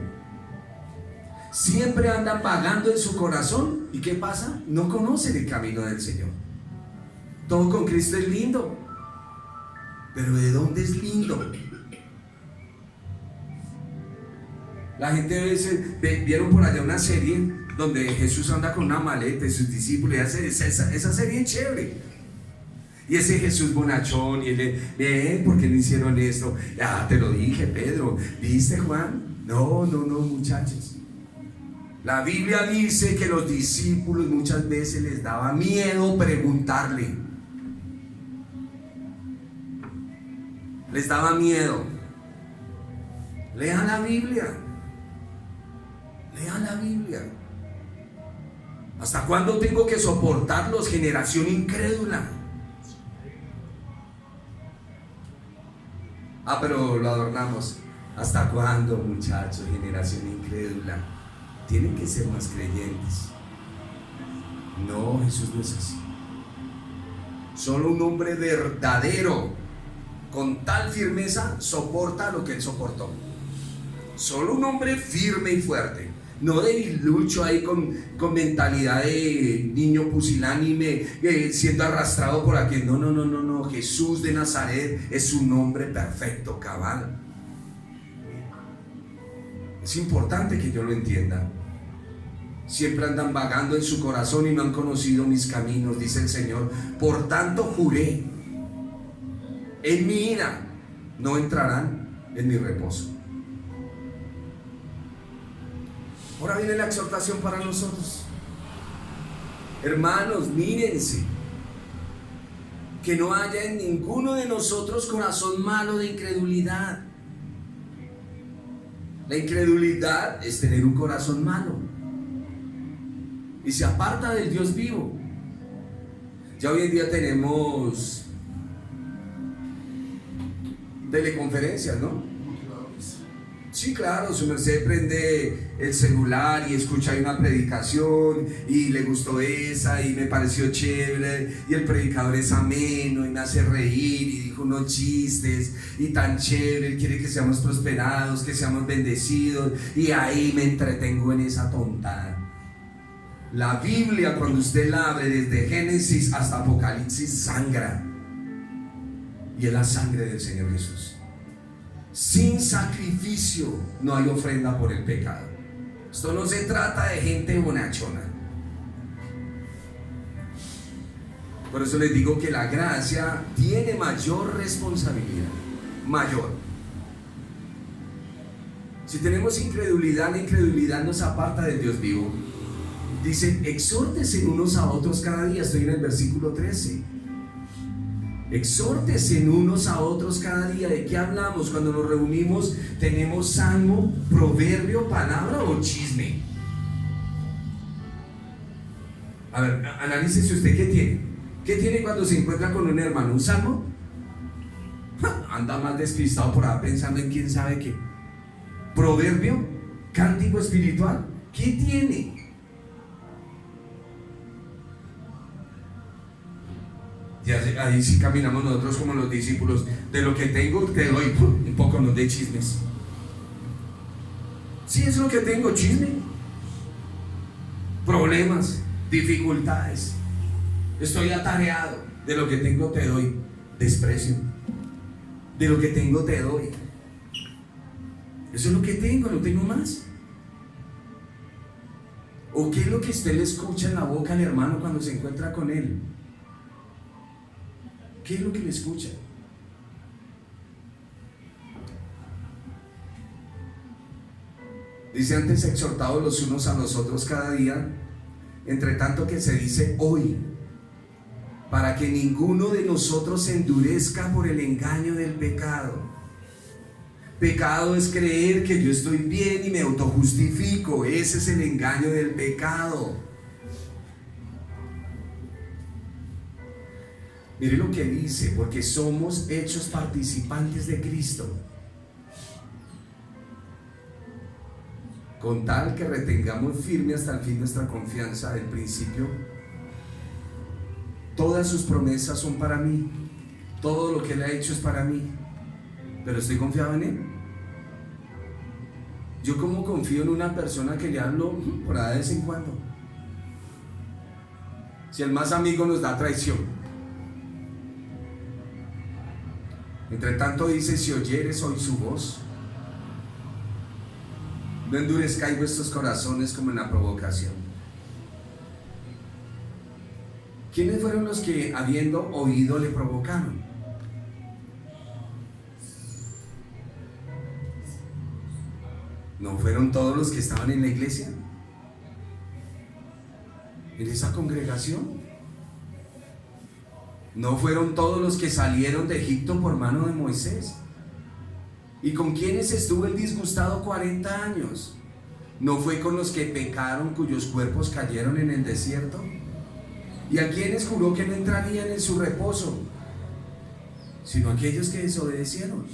Siempre andan vagando en su corazón, ¿y qué pasa? No conocen el camino del Señor. Todo con Cristo es lindo, pero ¿de dónde es lindo? La gente a veces vieron por allá una serie donde Jesús anda con una maleta y sus discípulos, y esa serie es chévere. Y ese Jesús bonachón, y él, ¿por qué no hicieron esto? Ah, te lo dije, Pedro. ¿Viste, Juan? No, muchachos. La Biblia dice que los discípulos muchas veces les daba miedo preguntarle. Les daba miedo. Lean la Biblia. Lean la Biblia. ¿Hasta cuándo tengo que soportarlos, generación incrédula? Ah, pero lo adornamos. ¿Hasta cuándo, muchachos, generación incrédula? Tienen que ser más creyentes. No, Jesús no es así. Solo un hombre verdadero, con tal firmeza, soporta lo que él soportó. Solo un hombre firme y fuerte, no debilucho ahí con mentalidad de niño pusilánime, siendo arrastrado por aquí. No. Jesús de Nazaret es un hombre perfecto, cabal. Es importante que yo lo entienda. Siempre andan vagando en su corazón y no han conocido mis caminos, dice el Señor. Por tanto juré, en mi ira no entrarán en mi reposo. Ahora viene la exhortación para nosotros. Hermanos, mírense, que no haya en ninguno de nosotros corazón malo de incredulidad. La incredulidad es tener un corazón malo y se aparta del Dios vivo. Ya hoy en día tenemos teleconferencias, ¿no? Sí, claro, su merced prende el celular y escucha ahí una predicación y le gustó esa y me pareció chévere y el predicador es ameno y me hace reír y dijo unos chistes y tan chévere, él quiere que seamos prosperados, que seamos bendecidos, y ahí me entretengo en esa tontada. La Biblia, cuando usted la abre desde Génesis hasta Apocalipsis, sangra, y es la sangre del Señor Jesús. Sin sacrificio no hay ofrenda por el pecado. Esto no se trata de gente bonachona. Por eso les digo que la gracia tiene mayor responsabilidad. Mayor. Si tenemos incredulidad, la incredulidad nos aparta del Dios vivo. Dice, exhórtense unos a otros cada día. Estoy en el versículo 13. Exhórtense unos a otros cada día. ¿De qué hablamos? Cuando nos reunimos, ¿tenemos salmo, proverbio, palabra o chisme? A ver, analícese usted qué tiene. ¿Qué tiene cuando se encuentra con un hermano? ¿Un salmo? Anda más despistado por ahí pensando en quién sabe qué. ¿Proverbio? ¿Cántico espiritual? ¿Qué tiene? Y ahí sí caminamos nosotros como los discípulos. De lo que tengo te doy, un poco nos dé chismes. Sí, es lo que tengo, chisme. Problemas, dificultades. Estoy atareado. De lo que tengo te doy desprecio. De lo que tengo te doy. Eso es lo que tengo, no tengo más. ¿O qué es lo que usted le escucha en la boca al hermano cuando se encuentra con él? ¿Qué es lo que le escucha? Dice: antes exhortados los unos a los otros cada día, entre tanto que se dice hoy, para que ninguno de nosotros se endurezca por el engaño del pecado. Pecado es creer que yo estoy bien y me autojustifico. Ese es el engaño del pecado. Mire lo que dice: porque somos hechos participantes de Cristo, con tal que retengamos firme hasta el fin nuestra confianza del principio. Todas sus promesas son para mí, todo lo que Él ha hecho es para mí, pero estoy confiado en Él. Yo como confío en una persona que le hablo por ahí de vez en cuando, si el más amigo nos da traición. Entre tanto dice: si oyeres hoy su voz, no endurezcáis vuestros corazones como en la provocación. ¿Quiénes fueron los que, habiendo oído, le provocaron? ¿No fueron todos los que estaban en la iglesia? ¿En esa congregación? ¿No fueron todos los que salieron de Egipto por mano de Moisés? ¿Y con quienes estuvo el disgustado 40 años? ¿No fue con los que pecaron, cuyos cuerpos cayeron en el desierto? ¿Y a quienes juró que no entrarían en su reposo? Sino aquellos que desobedecieron.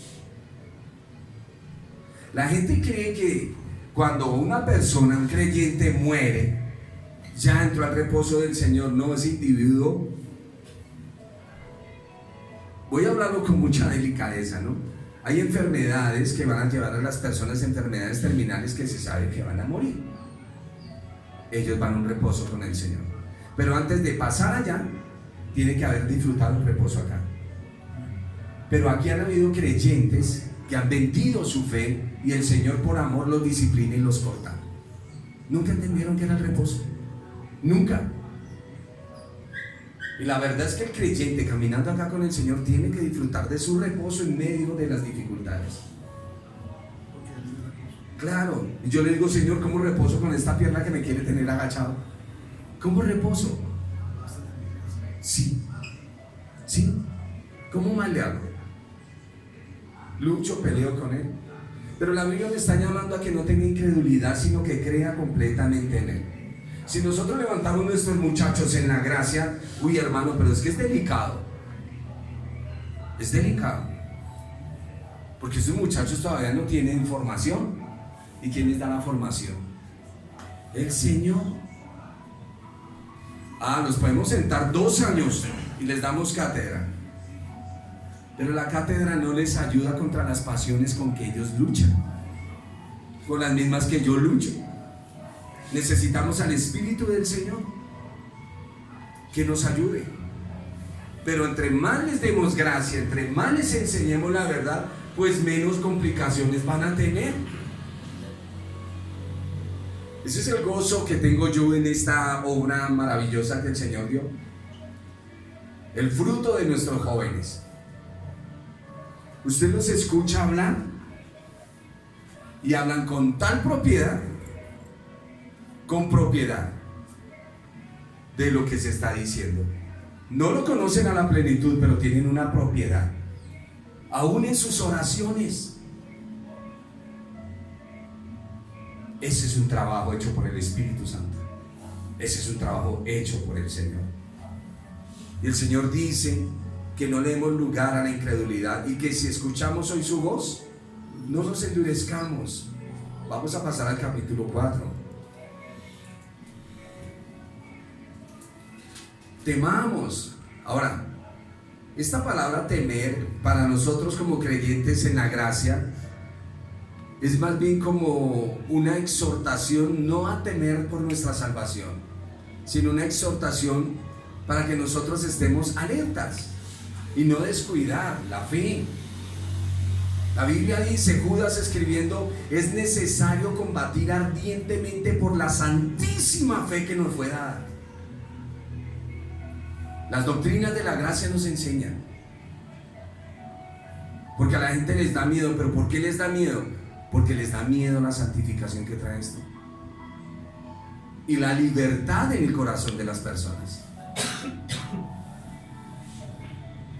La gente cree que cuando una persona, un creyente, muere, ya entró al reposo del Señor. No, ese individuo, voy a hablarlo con mucha delicadeza, ¿no? Hay enfermedades que van a llevar a las personas, enfermedades terminales que se sabe que van a morir. Ellos van a un reposo con el Señor. Pero antes de pasar allá, tiene que haber disfrutado el reposo acá. Pero aquí han habido creyentes que han vendido su fe y el Señor por amor los disciplina y los corta. Nunca entendieron que era el reposo. Nunca. Y la verdad es que el creyente caminando acá con el Señor tiene que disfrutar de su reposo en medio de las dificultades. Claro, y yo le digo: Señor, ¿cómo reposo con esta pierna que me quiere tener agachado? ¿Cómo reposo? Sí, sí. ¿Cómo mal le hago? Lucho, peleo con él. Pero la Biblia me está llamando a que no tenga incredulidad, sino que crea completamente en él. Si nosotros levantamos nuestros muchachos en la gracia, uy, hermano, pero es que es delicado. Es delicado. Porque estos muchachos todavía no tienen formación. ¿Y quién les da la formación? El Señor. Nos podemos sentar 2 años y les damos cátedra. Pero la cátedra no les ayuda contra las pasiones con que ellos luchan, con las mismas que yo lucho. Necesitamos al Espíritu del Señor que nos ayude. Pero entre más les demos gracia, entre más les enseñemos la verdad, pues menos complicaciones van a tener. Ese es el gozo que tengo yo en esta obra maravillosa que el Señor dio. El fruto de nuestros jóvenes. Usted los escucha hablar y hablan con tal propiedad, con propiedad de lo que se está diciendo. No lo conocen a la plenitud, pero tienen una propiedad, aún en sus oraciones. Ese es un trabajo hecho por el Espíritu Santo. Ese es un trabajo hecho por el Señor. Y el Señor dice que no le demos lugar a la incredulidad y que si escuchamos hoy su voz, no nos endurezcamos. Vamos a pasar al capítulo 4. Temamos. Ahora, esta palabra temer para nosotros como creyentes en la gracia es más bien como una exhortación no a temer por nuestra salvación, sino una exhortación para que nosotros estemos alertas y no descuidar la fe. La Biblia dice, Judas escribiendo, es necesario combatir ardientemente por la santísima fe que nos fue dada. Las doctrinas de la gracia nos enseñan, porque a la gente les da miedo. ¿Pero por qué les da miedo? Porque les da miedo la santificación que trae esto y la libertad en el corazón de las personas.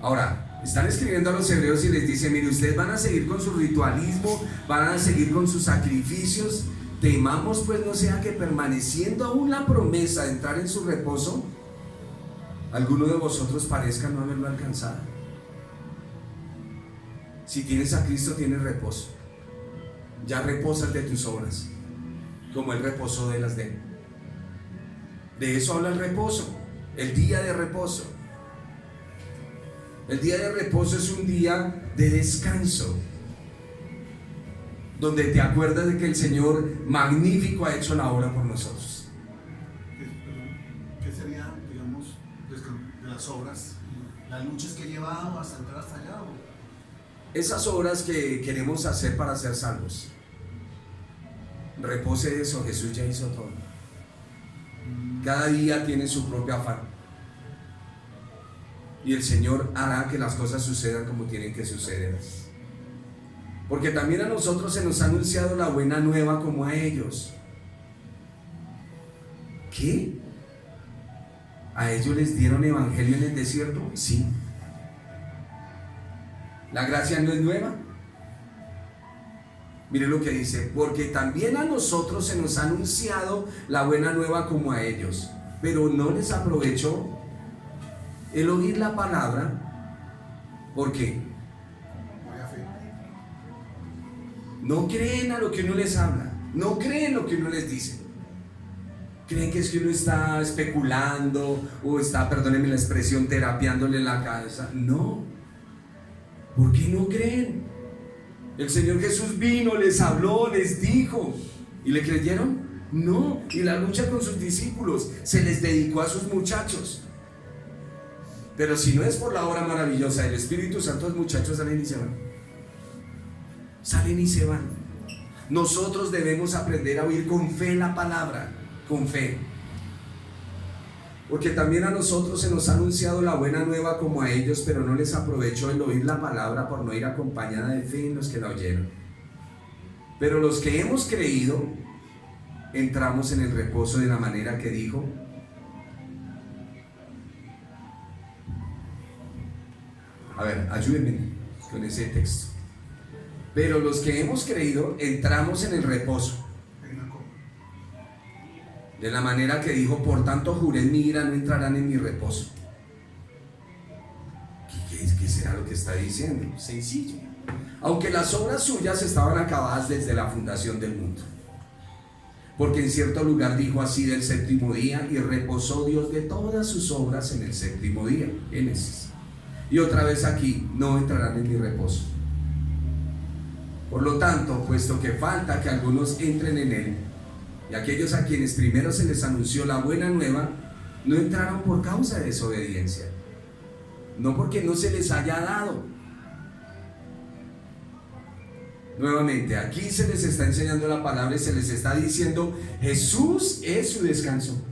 Ahora, están escribiendo a los hebreos y les dice, mire, ustedes van a seguir con su ritualismo, van a seguir con sus sacrificios. Temamos pues no sea que permaneciendo aún la promesa de entrar en su reposo, alguno de vosotros parezca no haberlo alcanzado. Si tienes a Cristo, tienes reposo. Ya reposas de tus obras, como Él reposó de las de Él. De eso habla el reposo, el día de reposo. El día de reposo es un día de descanso, donde te acuerdas de que el Señor magnífico ha hecho la obra por nosotros. ¿Qué sería, digamos, de las obras, las luchas que he llevado hasta entrar hasta allá? Esas obras que queremos hacer para ser salvos. Repose de eso, Jesús ya hizo todo. Cada día tiene su propio afán. Y el Señor hará que las cosas sucedan como tienen que suceder. Porque también a nosotros se nos ha anunciado la buena nueva como a ellos. ¿Qué? ¿A ellos les dieron evangelio en el desierto? Sí. ¿La gracia no es nueva? Mire lo que dice, porque también a nosotros se nos ha anunciado la buena nueva como a ellos, pero no les aprovechó el oír la palabra. ¿Por qué? No creen a lo que uno les habla, no creen lo que uno les dice. Creen que es que uno está especulando o está, perdónenme la expresión, terapiándole la cabeza. No. ¿Por qué no creen? El Señor Jesús vino, les habló, les dijo. ¿Y le creyeron? No. Y la lucha con sus discípulos se les dedicó a sus muchachos. Pero si no es por la obra maravillosa del Espíritu Santo, los muchachos salen y se van. Salen y se van. Nosotros debemos aprender a oír con fe la palabra, con fe. Porque también a nosotros se nos ha anunciado la buena nueva como a ellos, pero no les aprovechó el oír la palabra por no ir acompañada de fe en los que la oyeron. Pero los que hemos creído, entramos en el reposo de la manera que dijo. A ver, ayúdenme con ese texto. Pero los que hemos creído, entramos en el reposo. De la manera que dijo, por tanto juré en mi ira, no entrarán en mi reposo. ¿Qué será lo que está diciendo? Sencillo. Aunque las obras suyas estaban acabadas desde la fundación del mundo. Porque en cierto lugar dijo así del séptimo día, y reposó Dios de todas sus obras en el séptimo día. Génesis. Y otra vez aquí, no entrarán en mi reposo. Por lo tanto, puesto que falta que algunos entren en él, y aquellos a quienes primero se les anunció la buena nueva, no entraron por causa de desobediencia, no porque no se les haya dado. Nuevamente, aquí se les está enseñando la palabra y se les está diciendo, Jesús es su descanso.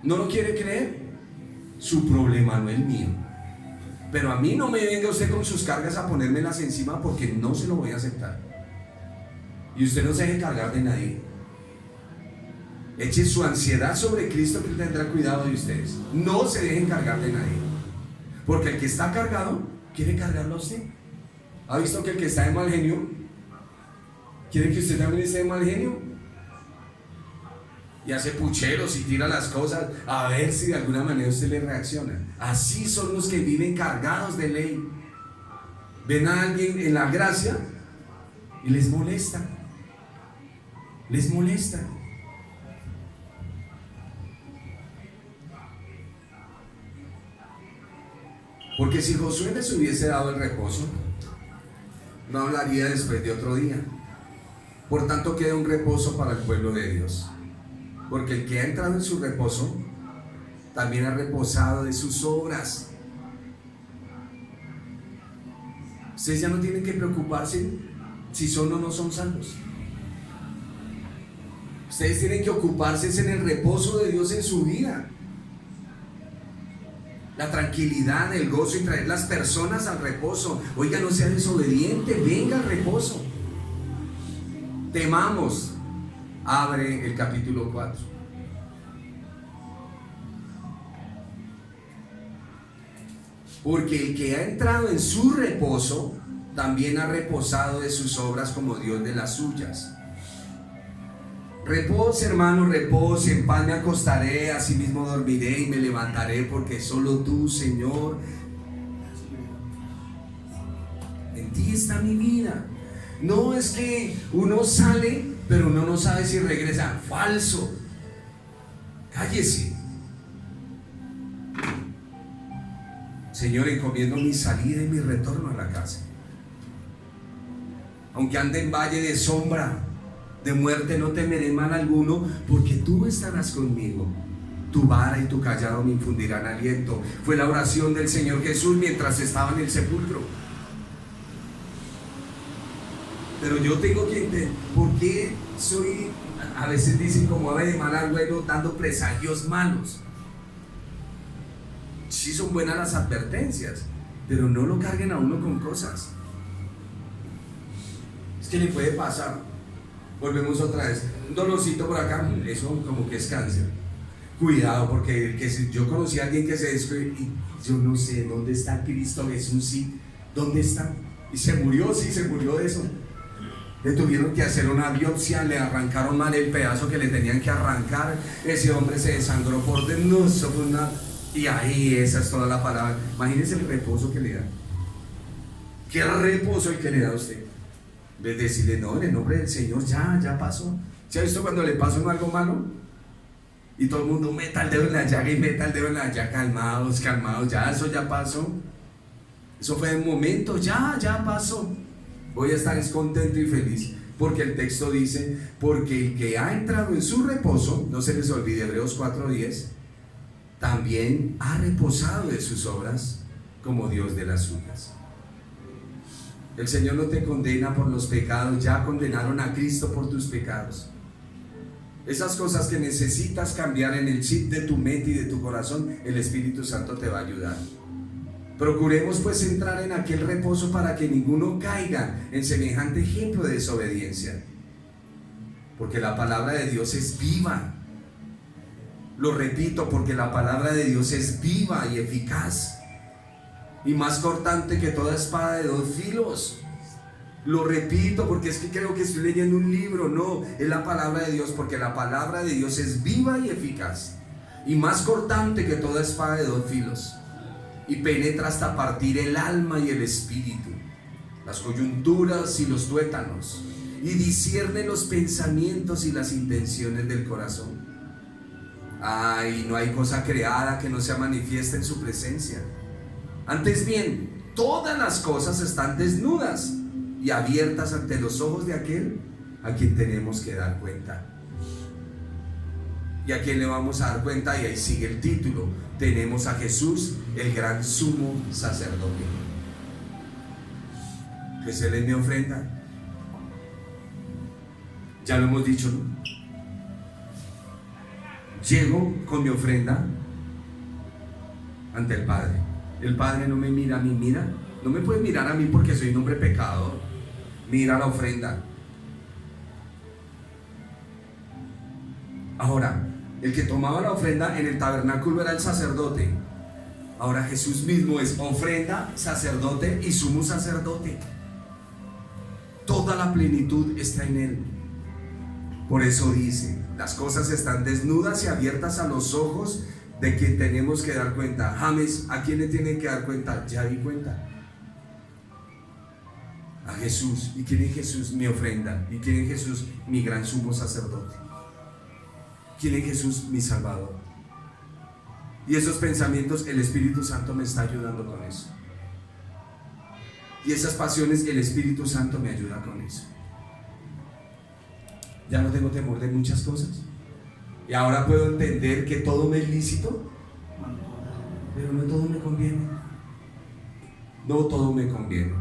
¿No lo quiere creer? Su problema, no el mío. Pero a mí no me venga usted con sus cargas a ponérmelas encima, porque no se lo voy a aceptar. Y usted no se deje cargar de nadie. Eche su ansiedad sobre Cristo, que Él tendrá cuidado de ustedes. No se dejen cargar de nadie, porque el que está cargado quiere cargarlo a usted. ¿Ha visto que el que está de mal genio quiere que usted también esté de mal genio? y hace pucheros y tira las cosas a ver si de alguna manera usted le reacciona. Así son los que viven cargados de ley. Ven a alguien en la gracia y les molesta. Les molesta. Porque si Josué les hubiese dado el reposo, no hablaría después de otro día. Por tanto, queda un reposo para el pueblo de Dios. Porque el que ha entrado en su reposo, también ha reposado de sus obras. Ustedes ya no tienen que preocuparse si son o no son salvos. Ustedes tienen que ocuparse en el reposo de Dios en su vida. La tranquilidad, el gozo y traer las personas al reposo. Oiga, no sea desobediente, venga al reposo. Temamos. Abre el capítulo 4. Porque el que ha entrado en su reposo, también ha reposado de sus obras como Dios de las suyas. Repose, hermano, repose, en paz me acostaré, asimismo dormiré y me levantaré, porque solo tú, Señor, en ti está mi vida. No es que uno sale, pero uno no sabe si regresa. Falso. Cállese. Señor, encomiendo mi salida y mi retorno a la casa. Aunque ande en valle de sombra, de muerte, no temeré mal alguno, porque tú estarás conmigo. Tu vara y tu callado me infundirán aliento. Fue la oración del Señor Jesús mientras estaba en el sepulcro. Pero yo tengo que entender por qué soy, a veces dicen como ave de mal agüero, dando presagios malos. Sí son buenas las advertencias, pero no lo carguen a uno con cosas. Es que le puede pasar. Volvemos otra vez. Un dolorcito por acá, eso como que es cáncer. Cuidado, porque yo conocí a alguien que se descubrió y yo no sé dónde está Cristo Jesús, sí, ¿dónde está? Y se murió, sí, se murió de eso. Le tuvieron que hacer una biopsia, le arrancaron mal el pedazo que le tenían que arrancar. Ese hombre se desangró por dentro, no, eso fue una... Y ahí esa es toda la palabra. Imagínense el reposo que le da. ¿Qué reposo el que le da a usted? En vez de decirle, no, en el nombre del Señor, ya pasó. ¿Se ha visto cuando le pasa uno algo malo? Y todo el mundo meta el dedo en la llaga y meta el dedo en la llaga. Calmados, ya, eso ya pasó. Eso fue un momento, ya pasó. Voy a estar contento y feliz. Porque el texto dice, porque el que ha entrado en su reposo, no se les olvide, Hebreos 4:10, también ha reposado de sus obras como Dios de las suyas. El Señor no te condena por los pecados, ya condenaron a Cristo por tus pecados. Esas cosas que necesitas cambiar en el chip de tu mente y de tu corazón, el Espíritu Santo te va a ayudar. Procuremos pues entrar en aquel reposo para que ninguno caiga en semejante ejemplo de desobediencia. Porque la palabra de Dios es viva. Lo repito, porque la palabra de Dios es viva y eficaz y más cortante que toda espada de dos filos. Lo repito porque es que creo que estoy leyendo un libro. No, es la palabra de Dios, porque la palabra de Dios es viva y eficaz y más cortante que toda espada de dos filos, y penetra hasta partir el alma y el espíritu, las coyunturas y los tuétanos, y discierne los pensamientos y las intenciones del corazón. Ay, no hay cosa creada que no sea manifiesta en su presencia. Antes bien, todas las cosas están desnudas y abiertas ante los ojos de aquel a quien tenemos que dar cuenta. ¿Y a quién le vamos a dar cuenta? Y ahí sigue el título. Tenemos a Jesús, el gran sumo sacerdote. Pues Él es mi ofrenda. Ya lo hemos dicho, ¿no? Llego con mi ofrenda ante el Padre. El Padre no me mira a mí, no me puede mirar a mí porque soy un hombre pecador. Mira la ofrenda. Ahora, el que tomaba la ofrenda en el tabernáculo era el sacerdote. Ahora Jesús mismo es ofrenda, sacerdote y sumo sacerdote. Toda la plenitud está en Él. Por eso dice, las cosas están desnudas y abiertas a los ojos de quien tenemos que dar cuenta. James, ¿a quién le tiene que dar cuenta? Ya di cuenta. A Jesús. ¿Y quién es Jesús? Mi ofrenda. ¿Y quién es Jesús? Mi gran sumo sacerdote. ¿Quién es Jesús? Mi Salvador. Y esos pensamientos, el Espíritu Santo me está ayudando con eso. Y esas pasiones, el Espíritu Santo me ayuda con eso. Ya no tengo temor de muchas cosas. Y ahora puedo entender que todo me es lícito, pero no todo me conviene. No todo me conviene.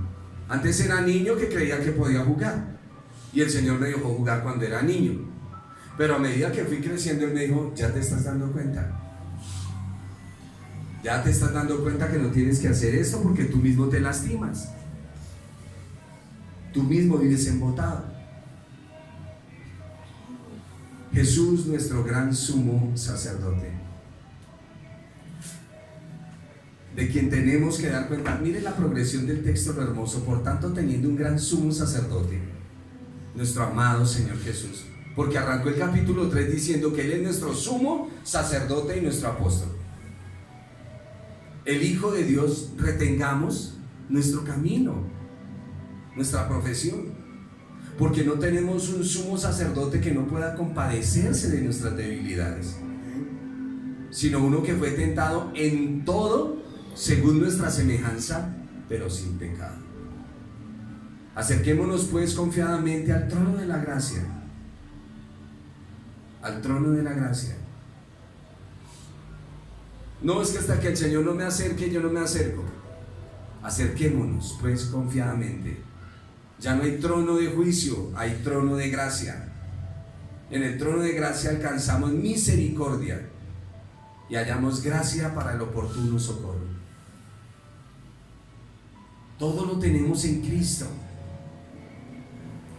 Antes era niño que creía que podía jugar. Y el Señor me dejó jugar cuando era niño. Pero a medida que fui creciendo, Él me dijo, ya te estás dando cuenta. Ya te estás dando cuenta que no tienes que hacer esto porque tú mismo te lastimas. Tú mismo vives embotado. Jesús, nuestro gran sumo sacerdote, de quien tenemos que dar cuenta. Mire la progresión del texto, lo hermoso. Por tanto, teniendo un gran sumo sacerdote, nuestro amado Señor Jesús, porque arrancó el capítulo 3 diciendo que Él es nuestro sumo sacerdote y nuestro apóstol. El Hijo de Dios, retengamos nuestro camino, nuestra profesión, porque no tenemos un sumo sacerdote que no pueda compadecerse de nuestras debilidades, sino uno que fue tentado en todo según nuestra semejanza, pero sin pecado. Acerquémonos pues confiadamente al trono de la gracia, al trono de la gracia. No es que hasta que el Señor no me acerque, yo no me acerco. Acerquémonos pues confiadamente. Ya no hay trono de juicio, hay trono de gracia. En el trono de gracia alcanzamos misericordia y hallamos gracia para el oportuno socorro. Todo lo tenemos en Cristo.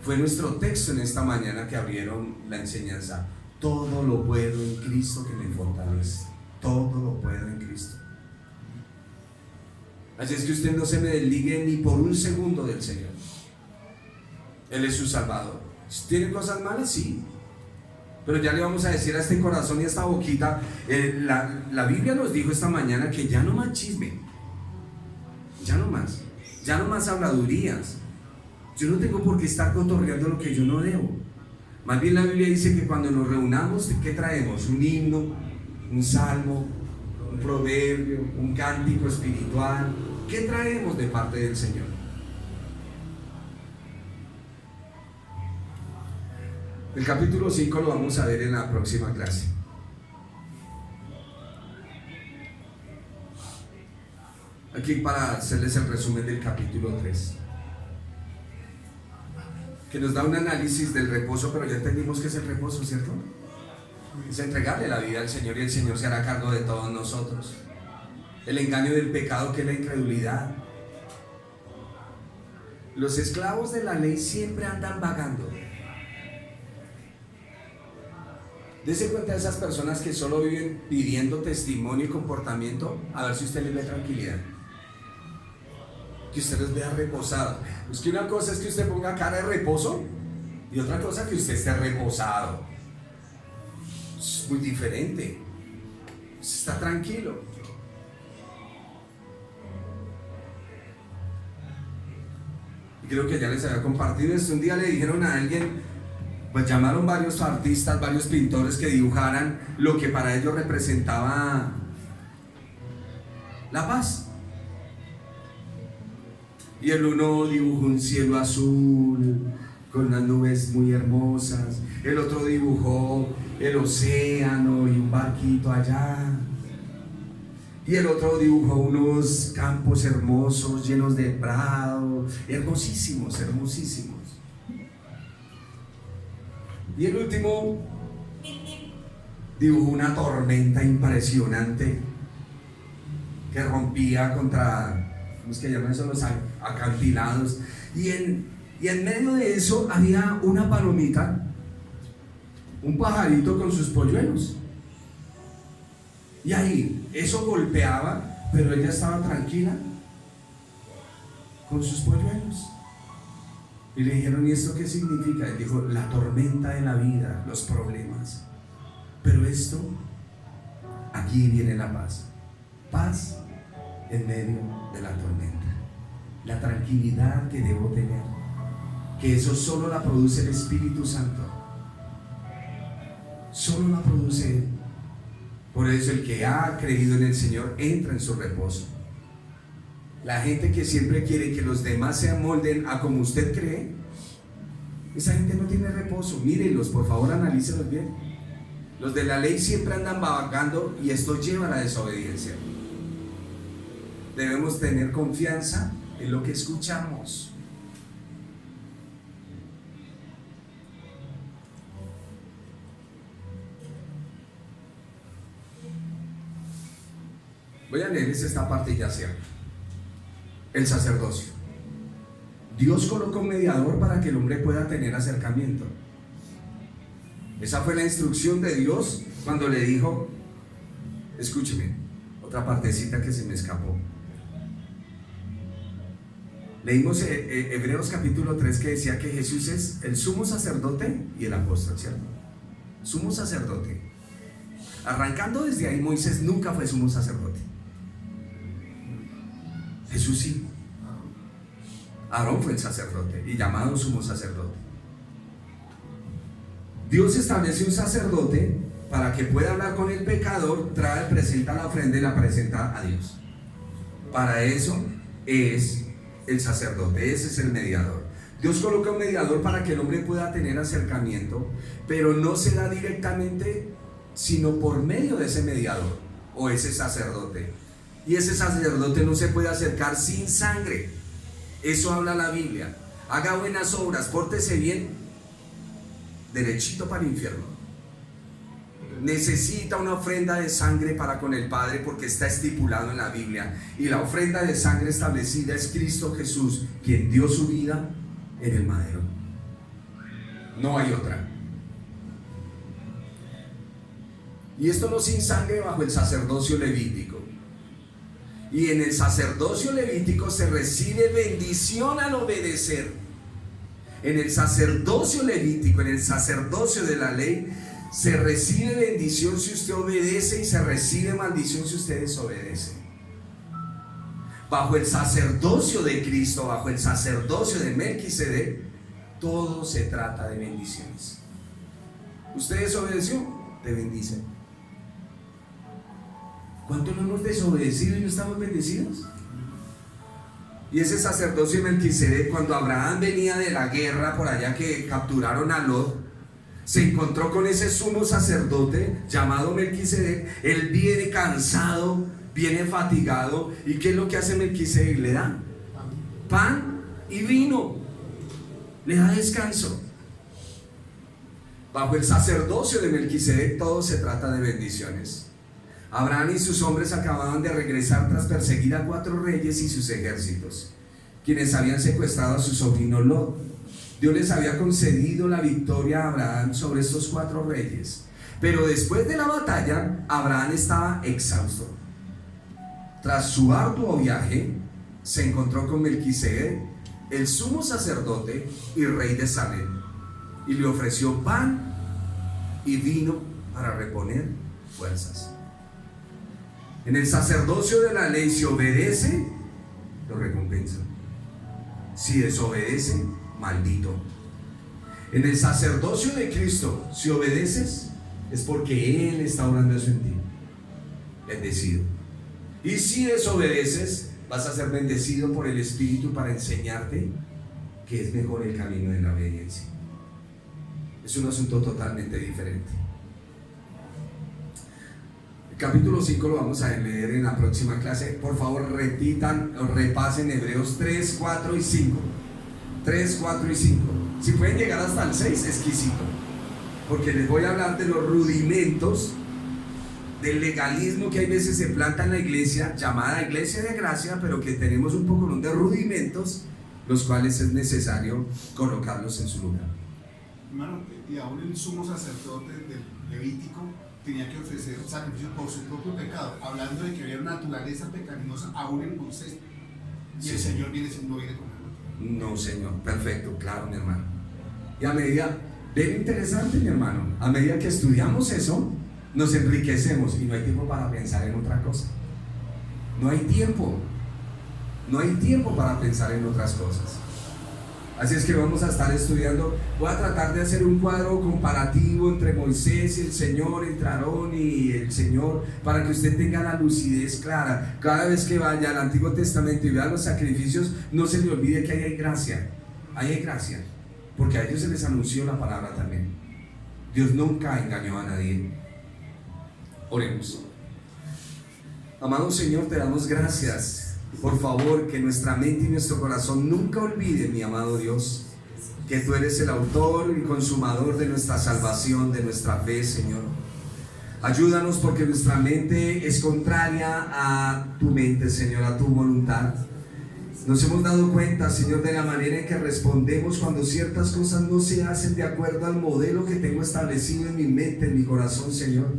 Fue nuestro texto en esta mañana que abrieron la enseñanza. Todo lo puedo en Cristo que me fortalece. Todo lo puedo en Cristo. Así es que usted no se me desligue ni por un segundo del Señor. Él es su Salvador. ¿Tiene cosas malas? Sí. Pero ya le vamos a decir a este corazón y a esta boquita, la Biblia nos dijo esta mañana que ya no más chisme. Ya no más habladurías. Yo no tengo por qué estar cotorreando lo que yo no debo. Más bien la Biblia dice que cuando nos reunamos, ¿qué traemos? Un himno, un salmo, un proverbio, un cántico espiritual. ¿Qué traemos de parte del Señor? El capítulo 5 lo vamos a ver en la próxima clase. Aquí para hacerles el resumen del capítulo 3, que nos da un análisis del reposo, pero ya entendimos que es el reposo, ¿cierto? Es entregarle la vida al Señor y el Señor se hará cargo de todos nosotros. El engaño del pecado, que es la incredulidad. Los esclavos de la ley siempre andan vagando. Dese cuenta de esas personas que solo viven pidiendo testimonio y comportamiento, a ver si usted les ve tranquilidad, que usted los vea reposados. Es que una cosa es que usted ponga cara de reposo y otra cosa que usted esté reposado. Es muy diferente. Usted está tranquilo. Y creo que ya les había compartido esto. Un día le dijeron a alguien, pues llamaron varios artistas, varios pintores que dibujaran lo que para ellos representaba la paz. Y el uno dibujó un cielo azul con unas nubes muy hermosas, el otro dibujó el océano y un barquito allá, y el otro dibujó unos campos hermosos llenos de prado, hermosísimos, hermosísimos. Y el último dibujó una tormenta impresionante que rompía contra, ¿cómo es que llaman eso? Los acantilados. Y en medio de eso había una palomita, un pajarito con sus polluelos. Y ahí, eso golpeaba, pero ella estaba tranquila con sus polluelos. Y le dijeron, ¿y esto qué significa? Él dijo, la tormenta de la vida, los problemas. Pero esto, aquí viene la paz. Paz en medio de la tormenta. La tranquilidad que debo tener, que eso solo la produce el Espíritu Santo. Solo la produce Él. Por eso el que ha creído en el Señor entra en su reposo. La gente que siempre quiere que los demás se amolden a como usted cree, esa gente no tiene reposo. Mírenlos, por favor, analícenlos bien. Los de la ley siempre andan vagando y esto lleva a la desobediencia. Debemos tener confianza en lo que escuchamos. Voy a leerles esta parte y ya cierro. El sacerdocio. Dios coloca un mediador para que el hombre pueda tener acercamiento. Esa fue la instrucción de Dios cuando le dijo, escúcheme, otra partecita que se me escapó. Leímos Hebreos capítulo 3 que decía que Jesús es el sumo sacerdote y el apóstol, ¿cierto? Sumo sacerdote. Arrancando desde ahí, Moisés nunca fue sumo sacerdote. Jesús sí. Aarón fue el sacerdote y llamado sumo sacerdote. Dios establece un sacerdote para que pueda hablar con el pecador, trae, presenta la ofrenda y la presenta a Dios. Para eso es el sacerdote, ese es el mediador. Dios coloca un mediador para que el hombre pueda tener acercamiento, pero no se da directamente, sino por medio de ese mediador o ese sacerdote. Y ese sacerdote no se puede acercar sin sangre. Eso habla la Biblia. Haga buenas obras, pórtese bien, derechito para el infierno. Necesita una ofrenda de sangre para con el Padre, porque está estipulado en la Biblia. Y la ofrenda de sangre establecida es Cristo Jesús, quien dio su vida en el madero. No hay otra. Y esto no sin sangre bajo el sacerdocio levítico. Y en el sacerdocio levítico se recibe bendición al obedecer. En el sacerdocio levítico, en el sacerdocio de la ley, se recibe bendición si usted obedece y se recibe maldición si usted desobedece. Bajo el sacerdocio de Cristo, bajo el sacerdocio de Melquisedec, todo se trata de bendiciones. ¿Usted desobedeció? Te bendice. ¿Cuánto no hemos desobedecido y no estamos bendecidos? Y ese sacerdocio de Melquisedec, cuando Abraham venía de la guerra por allá que capturaron a Lot, se encontró con ese sumo sacerdote llamado Melquisedec. Él viene cansado, viene fatigado, y ¿qué es lo que hace Melquisedec? Le da pan y vino, le da descanso. Bajo el sacerdocio de Melquisedec todo se trata de bendiciones. Abraham y sus hombres acababan de regresar tras perseguir a 4 reyes y sus ejércitos, quienes habían secuestrado a su sobrino Lot. Dios les había concedido la victoria a Abraham sobre estos 4 reyes, pero después de la batalla Abraham estaba exhausto. Tras su arduo viaje se encontró con Melquisedec, el sumo sacerdote y rey de Salem, y le ofreció pan y vino para reponer fuerzas. En el sacerdocio de la ley, si obedece, lo recompensa. Si desobedece, maldito. En el sacerdocio de Cristo, si obedeces, es porque Él está obrando eso en ti. Bendecido. Y si desobedeces, vas a ser bendecido por el Espíritu para enseñarte que es mejor el camino de la obediencia. Es un asunto totalmente diferente. El capítulo 5 lo vamos a leer en la próxima clase. Por favor, repitan o repasen Hebreos 3, 4 y 5. 3, 4 y 5. Si pueden llegar hasta el 6, exquisito. Porque les voy a hablar de los rudimentos del legalismo que hay veces se planta en la iglesia, llamada iglesia de gracia, pero que tenemos un poco de rudimentos, los cuales es necesario colocarlos en su lugar. Hermano, y aún el sumo sacerdote del Levítico tenía que ofrecer sacrificio por su propio pecado, hablando de que había una naturaleza pecaminosa aún en Moisés, y el Señor no viene con él. No, Señor. Perfecto, claro, mi hermano. Y a medida, bien interesante, mi hermano, a medida que estudiamos eso, nos enriquecemos y no hay tiempo para pensar en otra cosa. No hay tiempo. No hay tiempo para pensar en otras cosas. Así es que vamos a estar estudiando. Voy a tratar de hacer un cuadro comparativo entre Moisés y el Señor, entre Aarón y el Señor, para que usted tenga la lucidez clara. Cada vez que vaya al Antiguo Testamento y vea los sacrificios, no se le olvide que ahí hay gracia. Ahí hay gracia, porque a ellos se les anunció la palabra también. Dios nunca engañó a nadie. Oremos. Amado Señor, te damos gracias. Por favor, que nuestra mente y nuestro corazón nunca olviden, mi amado Dios, que tú eres el autor y consumador de nuestra salvación, de nuestra fe, Señor. Ayúdanos, porque nuestra mente es contraria a tu mente, Señor, a tu voluntad. Nos hemos dado cuenta, Señor, de la manera en que respondemos cuando ciertas cosas no se hacen de acuerdo al modelo que tengo establecido en mi mente, en mi corazón, Señor.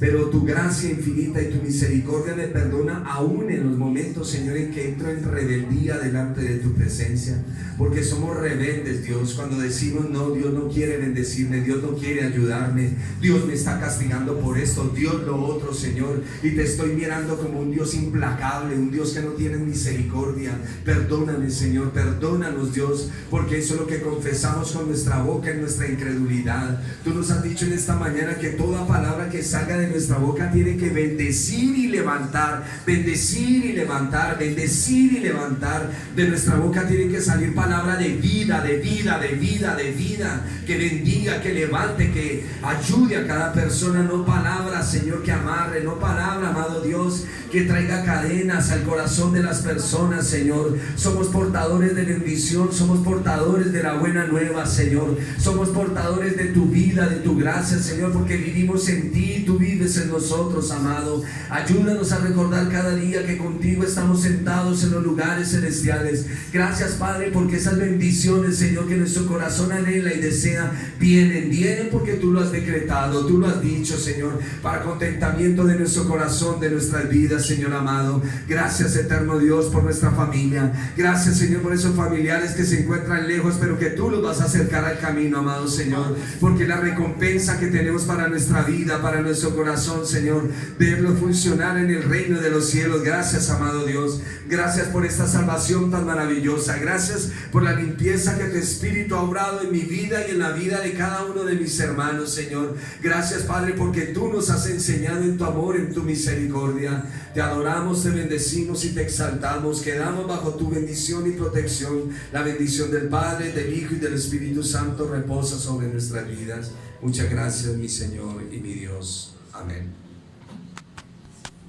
Pero tu gracia infinita y tu misericordia me perdona aún en los momentos, Señor, en que entro en rebeldía delante de tu presencia. Porque somos rebeldes, Dios, cuando decimos no, Dios no quiere bendecirme, Dios no quiere ayudarme, Dios me está castigando por esto, Dios lo otro, Señor, y te estoy mirando como un Dios implacable, un Dios que no tiene misericordia. Perdóname, Señor, perdónanos, Dios, porque eso es lo que confesamos con nuestra boca en nuestra incredulidad. Tú nos has dicho en esta mañana que toda palabra que salga de nuestra boca tiene que bendecir y levantar, bendecir y levantar, bendecir y levantar. De nuestra boca tiene que salir palabra de vida, de vida, de vida, de vida, que bendiga, que levante, que ayude a cada persona. No palabra, Señor, que amarre, no palabra, amado Dios, que traiga cadenas al corazón de las personas, Señor. Somos portadores de bendición, somos portadores de la buena nueva, Señor. Somos portadores de tu vida, de tu gracia, Señor, porque vivimos en ti, tú vives en nosotros, amado. Ayúdanos a recordar cada día que contigo estamos sentados en los lugares celestiales. Gracias, Padre, porque esas bendiciones, Señor, que nuestro corazón anhela y desea, vienen porque tú lo has decretado, tú lo has dicho, Señor, para contentamiento de nuestro corazón, de nuestras vidas, Señor amado. Gracias, eterno Dios, por nuestra familia. Gracias, Señor, por esos familiares que se encuentran lejos, pero que tú los vas a acercar al camino, amado Señor, porque la recompensa que tenemos para nuestra vida, para nuestro corazón, Señor, verlo funcionar en el reino de los cielos. Gracias, amado Dios. Gracias por esta salvación tan maravillosa. Gracias por la limpieza que tu Espíritu ha obrado en mi vida y en la vida de cada uno de mis hermanos, Señor. Gracias, Padre, porque tú nos has enseñado en tu amor, en tu misericordia. Te adoramos, te bendecimos y te exaltamos. Quedamos bajo tu bendición y protección. La bendición del Padre, del Hijo y del Espíritu Santo reposa sobre nuestras vidas. Muchas gracias, mi Señor y mi Dios. Amén.